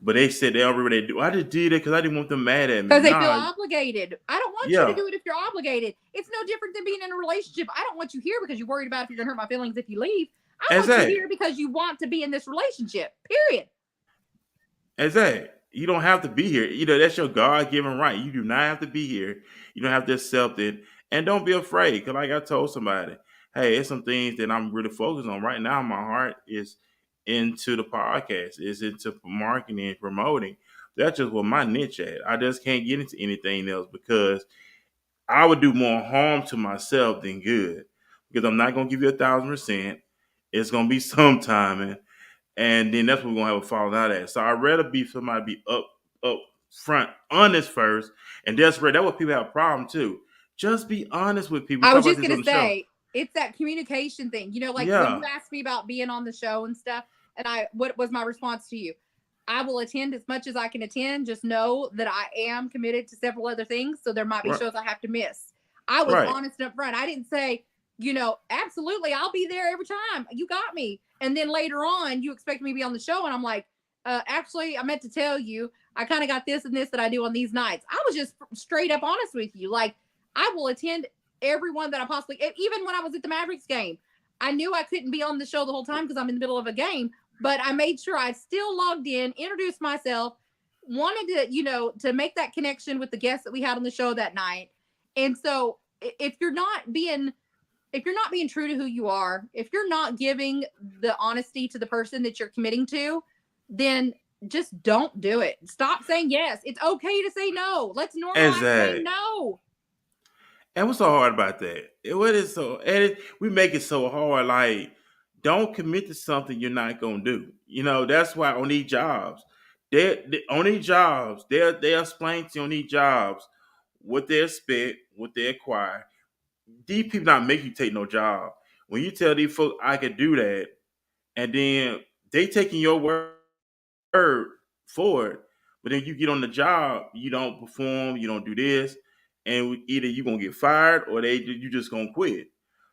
But they said they already do. I just did it because I didn't want them mad at me. Because they feel Nah, obligated. I don't want you to yeah, do it if you're obligated. It's no different than being in a relationship. I don't want you here because you're worried about if you're going to hurt my feelings if you leave. I want you exactly, here because you want to be in this relationship, period. exactly. You don't have to be here. You know that's your God-given right. You do not have to be here. You don't have to accept it, and don't be afraid. Because like I told somebody, hey, it's some things that I'm really focused on right now. My heart is into the podcast. Is into marketing and promoting. That's just what my niche at. I just can't get into anything else because I would do more harm to myself than good because I'm not gonna give you 1,000%. It's gonna be some timing, and then that's what we're gonna have a falling out at. So I'd rather be somebody be up front, honest first, and that's right. That's what people have a problem too. Just be honest with people. We I talk was about just this on gonna the show. say it's that communication thing. You know, like when you Yeah, asked me about being on the show and stuff, and what was my response to you? I will attend as much as I can attend. Just know that I am committed to several other things, so there might be right, shows I have to miss. I was right, honest up front. I didn't say, you know, absolutely, I'll be there every time. You got me. And then later on, you expect me to be on the show, and I'm like, actually, I meant to tell you, I kind of got this and this that I do on these nights. I was just straight up honest with you. Like, I will attend everyone that I possibly, even when I was at the Mavericks game, I knew I couldn't be on the show the whole time because I'm in the middle of a game, but I made sure I still logged in, introduced myself, wanted to, you know, to make that connection with the guests that we had on the show that night. And so if you're not being true to who you are, if you're not giving the honesty to the person that you're committing to, then just don't do it. Stop saying yes. It's okay to say no. Let's normalize saying exactly. no. And what's so hard about that? What is so? We make it so hard. Like, don't commit to something you're not gonna do. You know that's why on these jobs, they explain to you on these jobs. what they expect, what they acquire. These people not make you take no job. When you tell these folks I could do that, and then they taking your word for it, but then you get on the job, you don't perform, you don't do this, and either you gonna get fired or you just gonna quit.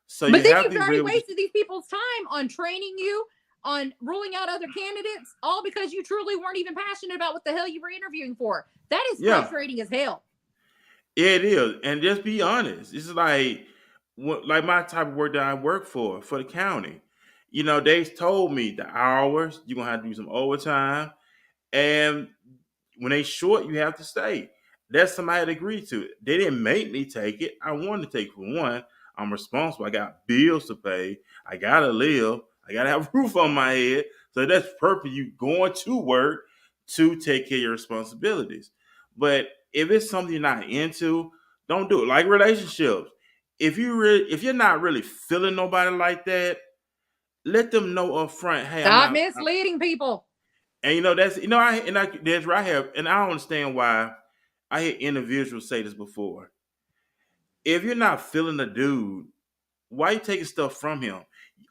So But you then have to you've be already real. wasted these people's time on training you, on ruling out other candidates, all because you truly weren't even passionate about what the hell you were interviewing for. That is Yeah, frustrating as hell. it is, and just be honest. It's like my type of work that I work for the county. They told me the hours you're gonna have to do some overtime, and when they short, you have to stay. That's somebody that agreed to it. They didn't make me take it. I wanted to take it for one. I'm responsible. I got bills to pay. I gotta live. I gotta have a roof on my head. So that's perfect. You going to work to take care of your responsibilities. But if it's something you're not into, don't do it. Like relationships. If you're not really feeling nobody like that, let them know up front. Hey, I'm Stop not. misleading people. And that's right here, and I don't understand why I hear individuals say this before. If you're not feeling the dude, why you taking stuff from him?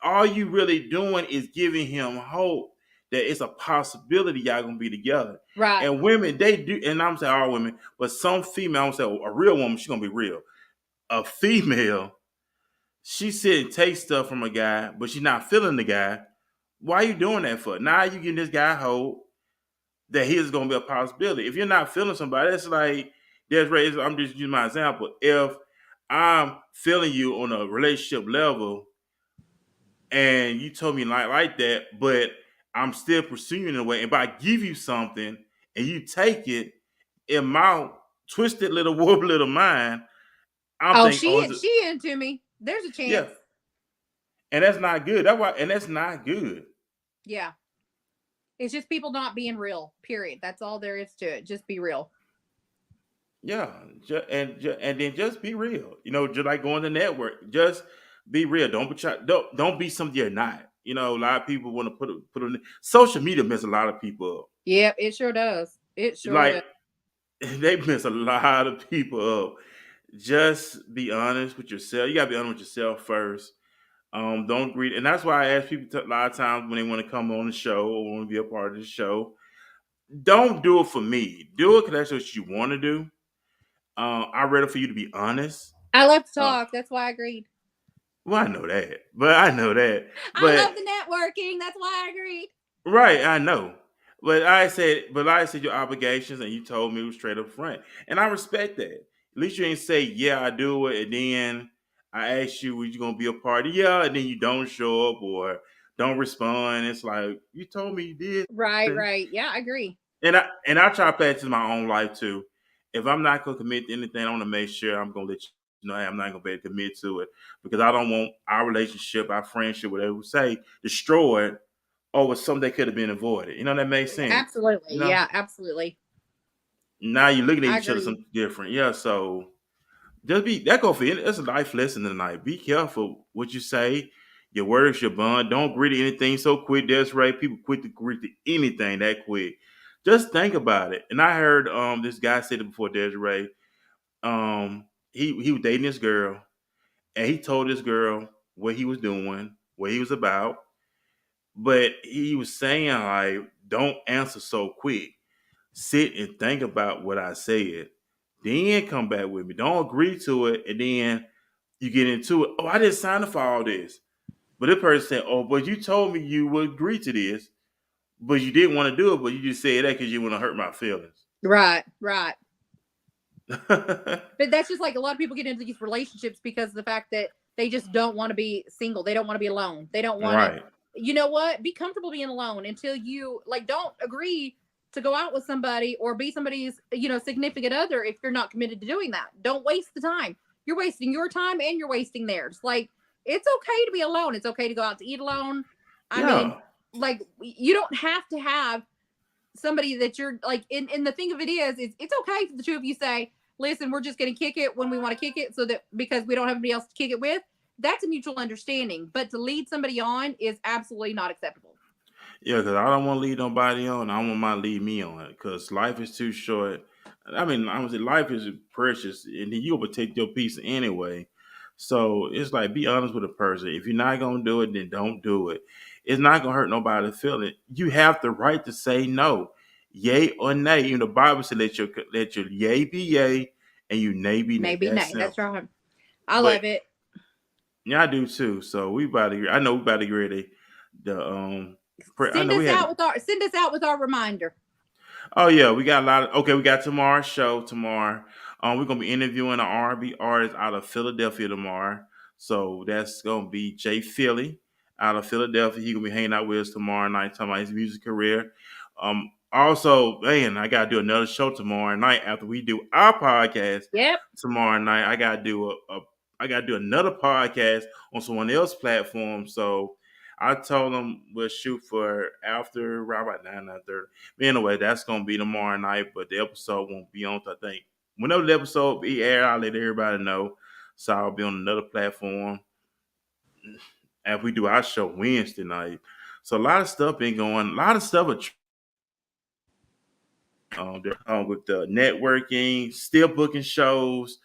All you really doing is giving him hope that it's a possibility y'all gonna be together. Right. And women, they do, and I'm saying all women, but some female, I'm saying a real woman, she's gonna be real. A female, she sit and take stuff from a guy, but she's not feeling the guy. Why are you doing that for? Now you getting this guy hope that here's going to be a possibility. If you're not feeling somebody, it's like I'm just using my example. If I'm feeling you on a relationship level, and you told me like that, but I'm still pursuing in a way, and if I give you something and you take it, in my twisted little warped little mind, I'm Oh, thinking, she into me. There's a yeah, chance. and that's not good. That's not good. Yeah. It's just people not being real. Period. That's all there is to it. Just be real. Yeah, and then just be real. Just like going to network, just be real. Don't be something you're not. A lot of people want to put on social media mess a lot of people up. Yep, it sure does. It sure Like does. they mess a lot of people up. Just be honest with yourself. You gotta be honest with yourself first. Don't greet, and that's why I ask people a lot of times when they want to come on the show or want to be a part of the show. Don't do it for me. Do it because that's what you want to do. I'd rather for you to be honest. I love to talk. That's why I agreed. Well, I know that, but I I love the networking. That's why I agreed. right, I know. But I said your obligations, and you told me it was straight up front, and I respect that. At least you ain't say, "Yeah, I do it," and then I asked you, "Was you gonna be a party?" Yeah, and then you don't show up or don't respond. It's like you told me you did. Right. Yeah, I agree. And I try to play it to my own life too. If I'm not gonna commit to anything, I want to make sure I'm gonna let you know I'm not gonna be able to commit to it because I don't want our relationship, our friendship, whatever we say, destroyed over something that could have been avoided. That makes sense. Absolutely. Yeah, absolutely. Now you're looking at each other agree. something different. Yeah, so just be that go for it. That's a life lesson tonight. Be careful what you say, your words, your bond. Don't agree to anything so quick. That's right. People quick to agree to anything that quick. Just think about it. And I heard this guy said it before, Desiree. He was dating this girl, and he told this girl what he was doing, what he was about. But he was saying like, don't answer so quick. Sit and think about what I said. Then come back with me. Don't agree to it, and then you get into it. Oh, I didn't sign up for all this. But the person said, "Oh, but you told me you would agree to this, but you didn't want to do it. But you just said that because you want to hurt my feelings." Right. But that's just like a lot of people get into these relationships because of the fact that they just don't want to be single. They don't want to be alone. They don't want Right. to, you know what? Be comfortable being alone until you don't agree to go out with somebody or be somebody's, significant other if you're not committed to doing that. Don't waste the time. You're wasting your time and you're wasting theirs. Like, it's okay to be alone. It's okay to go out to eat alone. I mean, like, you don't have to have somebody that you're like in the thing of it is it's okay for the two of you say, listen, we're just going to kick it when we want to kick it so that because we don't have anybody else to kick it with. That's a mutual understanding. But to lead somebody on is absolutely not acceptable. Yeah, because I don't want to lead nobody on. I want my lead me on it because life is too short I mean, honestly, life is precious, and you gonna protect your peace anyway. So it's like be honest with a person. If you're not gonna do it, then don't do it. It's not gonna hurt nobody to feel it. You have the right to say no, yay or nay. You know, the Bible said let your yay be yay and your nay be nay. Maybe That's nay. That's simple. right. I But love it. yeah, I do too. So we about to. I know we about to get ready. The I Send know we us had. out with our reminder. Oh yeah, we got a lot of okay, we got tomorrow's show tomorrow. We're gonna be interviewing an R&B artist out of Philadelphia tomorrow. So that's gonna be Jay Philly out of Philadelphia. He gonna be hanging out with us tomorrow night, talking about his music career. Also, man, I gotta do another show tomorrow night after we do our podcast. Yep. Tomorrow night, I gotta do I gotta do another podcast on someone else's platform. So I told them we'll shoot for after around about 9:30. But anyway, that's gonna be tomorrow night, but the episode won't be on. I think whenever the episode be aired, I'll let everybody know. So I'll be on another platform after we do our show Wednesday night. So a lot of stuff been going. A lot of stuff with the networking, still booking shows.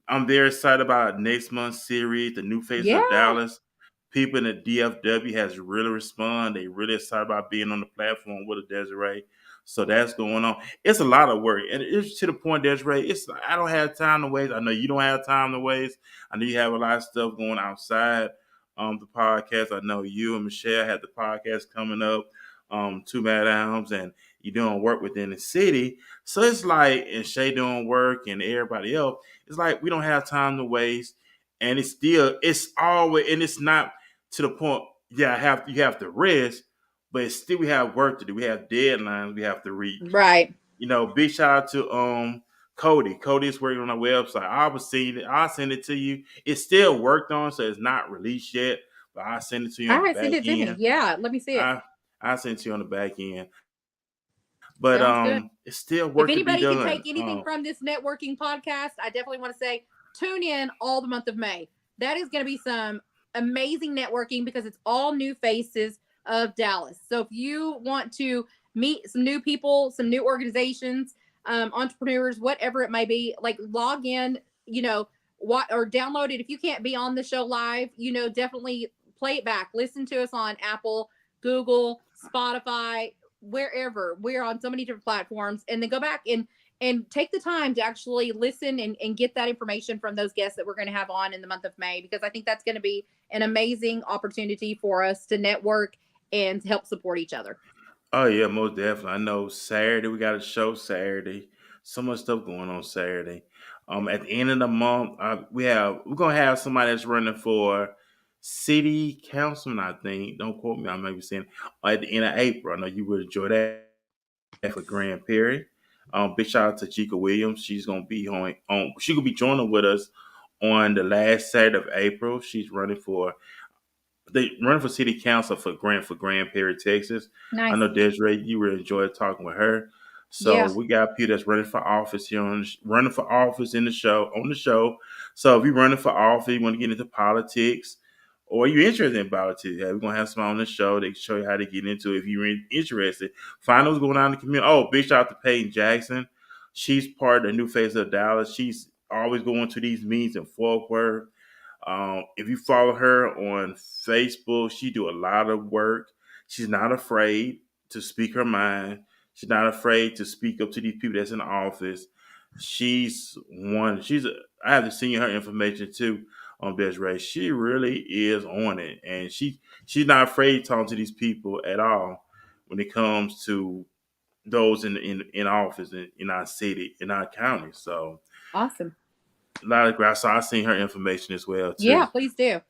I'm very excited about next month's series, The New Faces Yeah. of Dallas. People in the DFW has really responded. They really excited about being on the platform with a Desiree. So that's going on. It's a lot of work. And it's to the point, Desiree, I don't have time to waste. I know you don't have time to waste. I know you have a lot of stuff going outside the podcast. I know you and Michelle have the podcast coming up, Two Madams, and you're doing work within the city. So it's like, and Shay doing work and everybody else. It's like we don't have time to waste, and it's always, and it's not to the point. Yeah, you have to rest, but it's still we have work to do. We have deadlines we have to reach. Right. You know, big shout out to Cody. Cody is working on our website. I was seeing it. I'll send it to you. It's still worked on, so it's not released yet. But I'll send it to you All on the right, send back it to me. end. Yeah, let me see it. I send it to you on the back end. But Sounds good. it's still If work to be anybody done. can take anything from this networking podcast, I definitely want to say tune in all the month of May. That is going to be some amazing networking because it's all new faces of Dallas. So if you want to meet some new people, some new organizations, entrepreneurs, whatever it may be, like log in, or download it. If you can't be on the show live, definitely play it back. Listen to us on Apple, Google, Spotify, wherever. We're on so many different platforms, and then go back and take the time to actually listen and get that information from those guests that we're going to have on in the month of May, because I think that's going to be an amazing opportunity for us to network and help support each other. Oh yeah, most definitely. I know Saturday we got a show Saturday. So much stuff going on Saturday. At the end of the month, we're gonna have somebody that's running for city councilman. I think. Don't quote me. I may be saying at the end of April. I know you would enjoy that for Grand Perry. Big shout out to Chica Williams. She's gonna be on. She could be joining with us on the last Saturday of April. She's running for city council for Grand Perry, Texas. Nice. I know Desiree, you really enjoyed talking with her. So Yeah. we got people that's running for office here running for office on the show. So if you're running for office, you want to get into politics, or you're interested in politics, we're gonna have someone on the show. They can show you how to get into it if you're interested. Find out what's going on in the community. Oh, big shout out to Peyton Jackson. She's part of the New Face of Dallas. She's always going to these meetings in Fort Worth. If you follow her on Facebook, she do a lot of work. She's not afraid to speak her mind. She's not afraid to speak up to these people that's in the office. She's one. I have to send you her information too on Desiree. She really is on it, and she's not afraid to talk to these people at all when it comes to those in office in our city, in our county. So awesome. A lot of grass. So I seen her information as well too. Yeah, please do.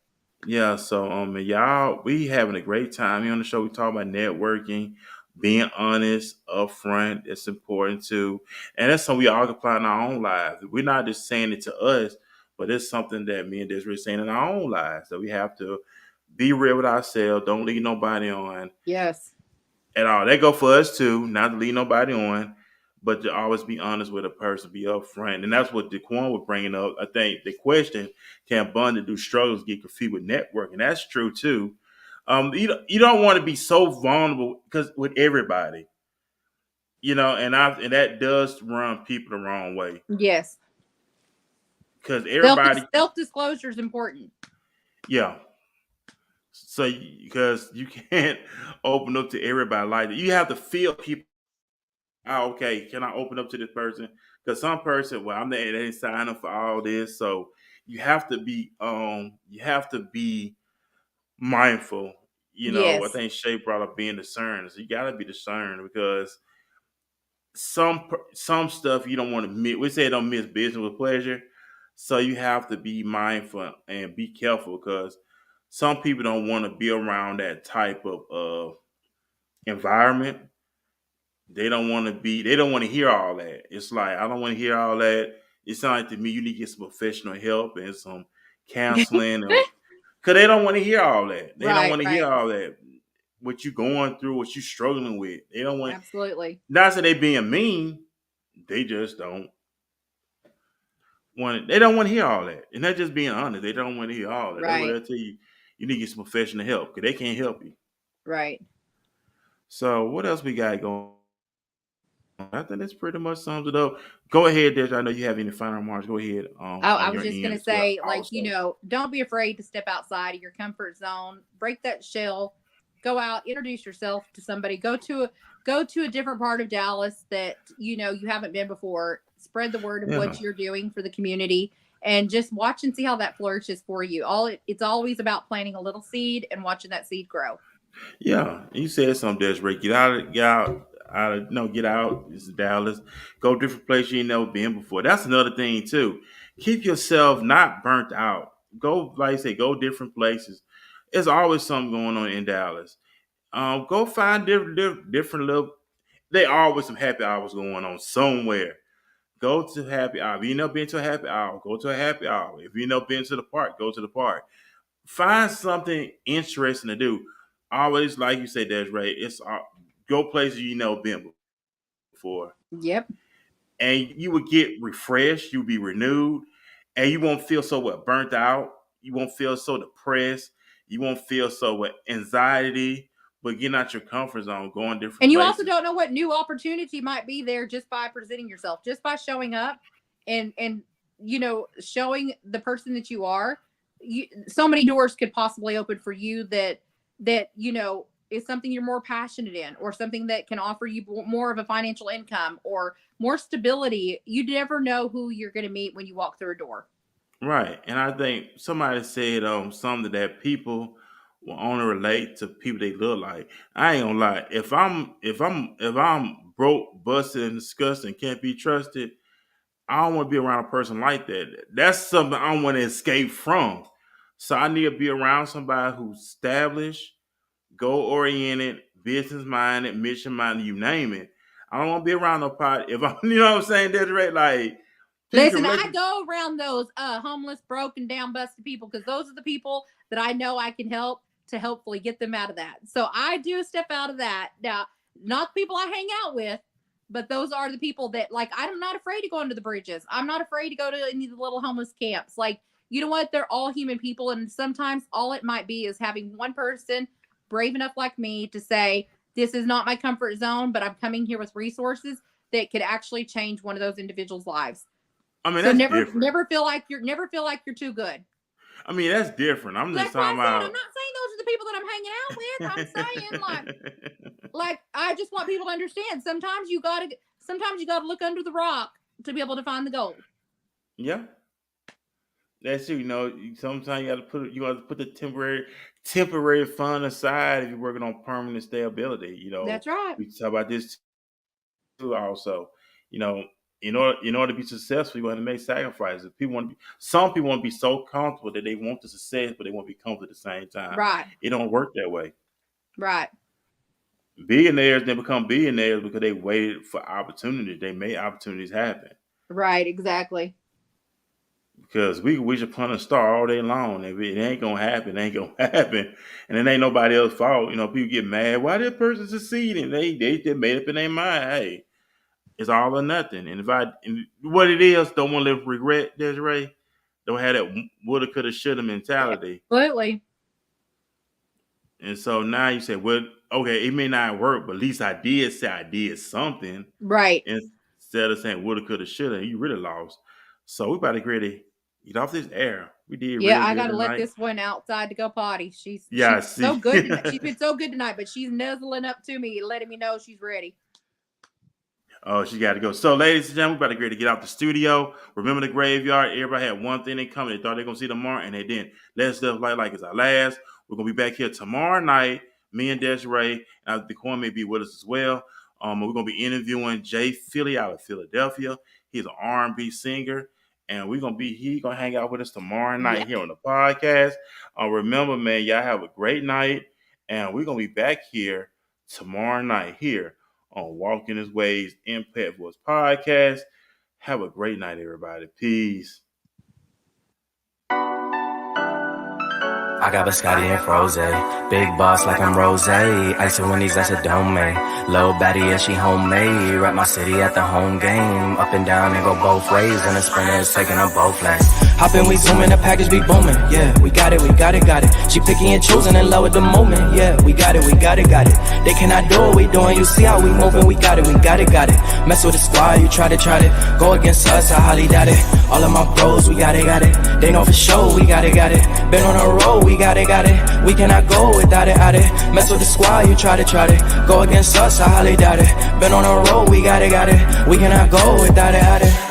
Yeah, so y'all, we having a great time here on the show. We talk about networking, being honest, upfront. It's important too, and that's something we all can apply in our own lives. We're not just saying it to us, but it's something that me and Desiree saying in our own lives that we have to be real with ourselves. Don't lead nobody on. Yes. At all. That go for us too. Not to lead nobody on, but to always be honest with a person, be upfront. And that's what DeQuan was bringing up. I think the question, can abundant do struggles get confused with networking? That's true too. You don't want to be so vulnerable because with everybody. And that does run people the wrong way. Yes. Because everybody, self-disclosure is important. Yeah. So because you can't open up to everybody like that. You have to feel people. Oh, okay, can I open up to this person? Because some person, well, they didn't sign up for all this, so you have to be mindful. I Yes. think Shay brought up being discerning. So you got to be discerning because some stuff you don't want to miss. We say don't miss business with pleasure, so you have to be mindful and be careful because some people don't want to be around that type of environment. They don't want to be. They don't want to hear all that. It's like I don't want to hear all that. It sounds like to me you need to get some professional help and some counseling, because they don't want to hear all that. They don't want to hear all that. What you going through, what you struggling with. They don't want. Absolutely. Not that they being mean. They just don't want. They don't want to hear all that, and that's just being honest. They don't want to hear all that. That's what they'll tell you. You need to get some professional help because they can't help you. Right. So what else we got going? I think this pretty much sums it up. Go ahead, Des. I know you have any final remarks. Go ahead. I On was your just end gonna as well. say, don't be afraid to step outside of your comfort zone. Break that shell. Go out. Introduce yourself to somebody. Go to a different part of Dallas that you haven't been before. Spread the word of what you're doing for the community, and just watch and see how that flourishes for you. It's always about planting a little seed and watching that seed grow. Yeah, you said something, Desiree. Get out. Get out. It's Dallas. Go different places you ain't never been before. That's another thing too. Keep yourself not burnt out. Go, like I say, go different places. There's always something going on in Dallas. Go find different little. There always some happy hours going on somewhere. Go to happy hour. If you never been to a happy hour, go to a happy hour. If you never been to the park, go to the park. Find something interesting to do. Always, like you said, Desiree, it's go places you never been before. Yep. And you would get refreshed. You'll be renewed, and you won't feel so burnt out. You won't feel so depressed. You won't feel so anxiety. But getting out your comfort zone, going different and you places. also don't know what new opportunity might be there just by presenting yourself, just by showing up and showing the person that you are. So many doors could possibly open for you that is something you're more passionate in, or something that can offer you more of a financial income or more stability. You never know who you're going to meet when you walk through a door. Right. And I think somebody said something that people will only relate to people they look like. I ain't gonna lie. If I'm broke, busted, and disgusted and can't be trusted, I don't want to be around a person like that. That's something I want to escape from. So I need to be around somebody who's established, goal oriented, business minded, mission minded, you name it. I don't want to be around no pot. If I'm, you know what I'm saying, Desiree, like. Listen, I go around those homeless, broken down, busted people because those are the people that I know I can help to hopefully get them out of that. So I do step out of that. Now, not the people I hang out with, but those are the people that, like, I'm not afraid to go under the bridges. I'm not afraid to go to any of the little homeless camps. Like, you know what? They're all human people. And sometimes all it might be is having one person brave enough like me to say, this is not my comfort zone, but I'm coming here with resources that could actually change one of those individuals' lives. I mean, so that's different. never feel like you're too good. I mean, that's different. I'm just talking about. I'm not saying those are the people that I'm hanging out with. I'm saying like I just want people to understand. Sometimes you gotta look under the rock to be able to find the gold. Yeah, that's you. Sometimes you got to put the temporary fun aside if you're working on permanent stability. That's right. We talk about this too. Also, in order to be successful, you have to make sacrifices. Some people want to be so comfortable that they want the success, but they want to be comfortable at the same time. Right. It don't work that way. Right. Billionaires didn't become billionaires because they waited for opportunities. They made opportunities happen. Right. Exactly. Because we can wish upon a star all day long. If it ain't gonna happen, it ain't gonna happen. And it ain't nobody else's fault. People get mad. Why did person succeeding? They just made up in their mind. Hey, it's all or nothing. And what it is, don't want to live with regret, Desiree. Don't have that woulda, coulda, shoulda mentality. Absolutely. And so now you say, well, okay, it may not work, but at least I did say I did something. Right. Instead of saying woulda, coulda, shoulda, you really lost. So we about to get off this air. We did Yeah, really I good gotta let tonight. this one outside to go potty. She's see. so good tonight. She's been so good tonight, but she's nuzzling up to me, letting me know she's ready. Oh, she got to go. So, ladies and gentlemen, we about to get out the studio. Remember the graveyard? Everybody had one thing they coming. They thought they were going to see tomorrow, and they didn't. Let's live like it's our last. We're going to be back here tomorrow night. Me and Desiree, and the Corn may be with us as well. We're going to be interviewing Jay Philly out of Philadelphia. He's an R&B singer, and he's going to hang out with us tomorrow night here on the podcast. Remember, man, y'all have a great night, and we're going to be back here tomorrow night here on Walking His Ways Impact Voice Podcast. Have a great night, everybody. Peace. I got biscotti and froze. Big boss like I'm rose. Ice and Winnie's, that's a dome. Low baddie, yeah, she homemade. Rep my city at the home game. Up and down and go both ways. And the sprinter is taking up both lanes. Hop in, we zooming, the package be booming. Yeah, we got it, got it. She picky and choosing in love with the moment. Yeah, we got it, got it. They cannot do what we doing. You see how we moving, we got it. Mess with the squad, you try to go against us, I highly doubt it. All of my bros, we got it. They know for sure, we got it. Been on a roll, we got it. We cannot go without it. Mess with the squad, you try to go against us, I highly doubt it. Been on a roll, we got it. We cannot go without it.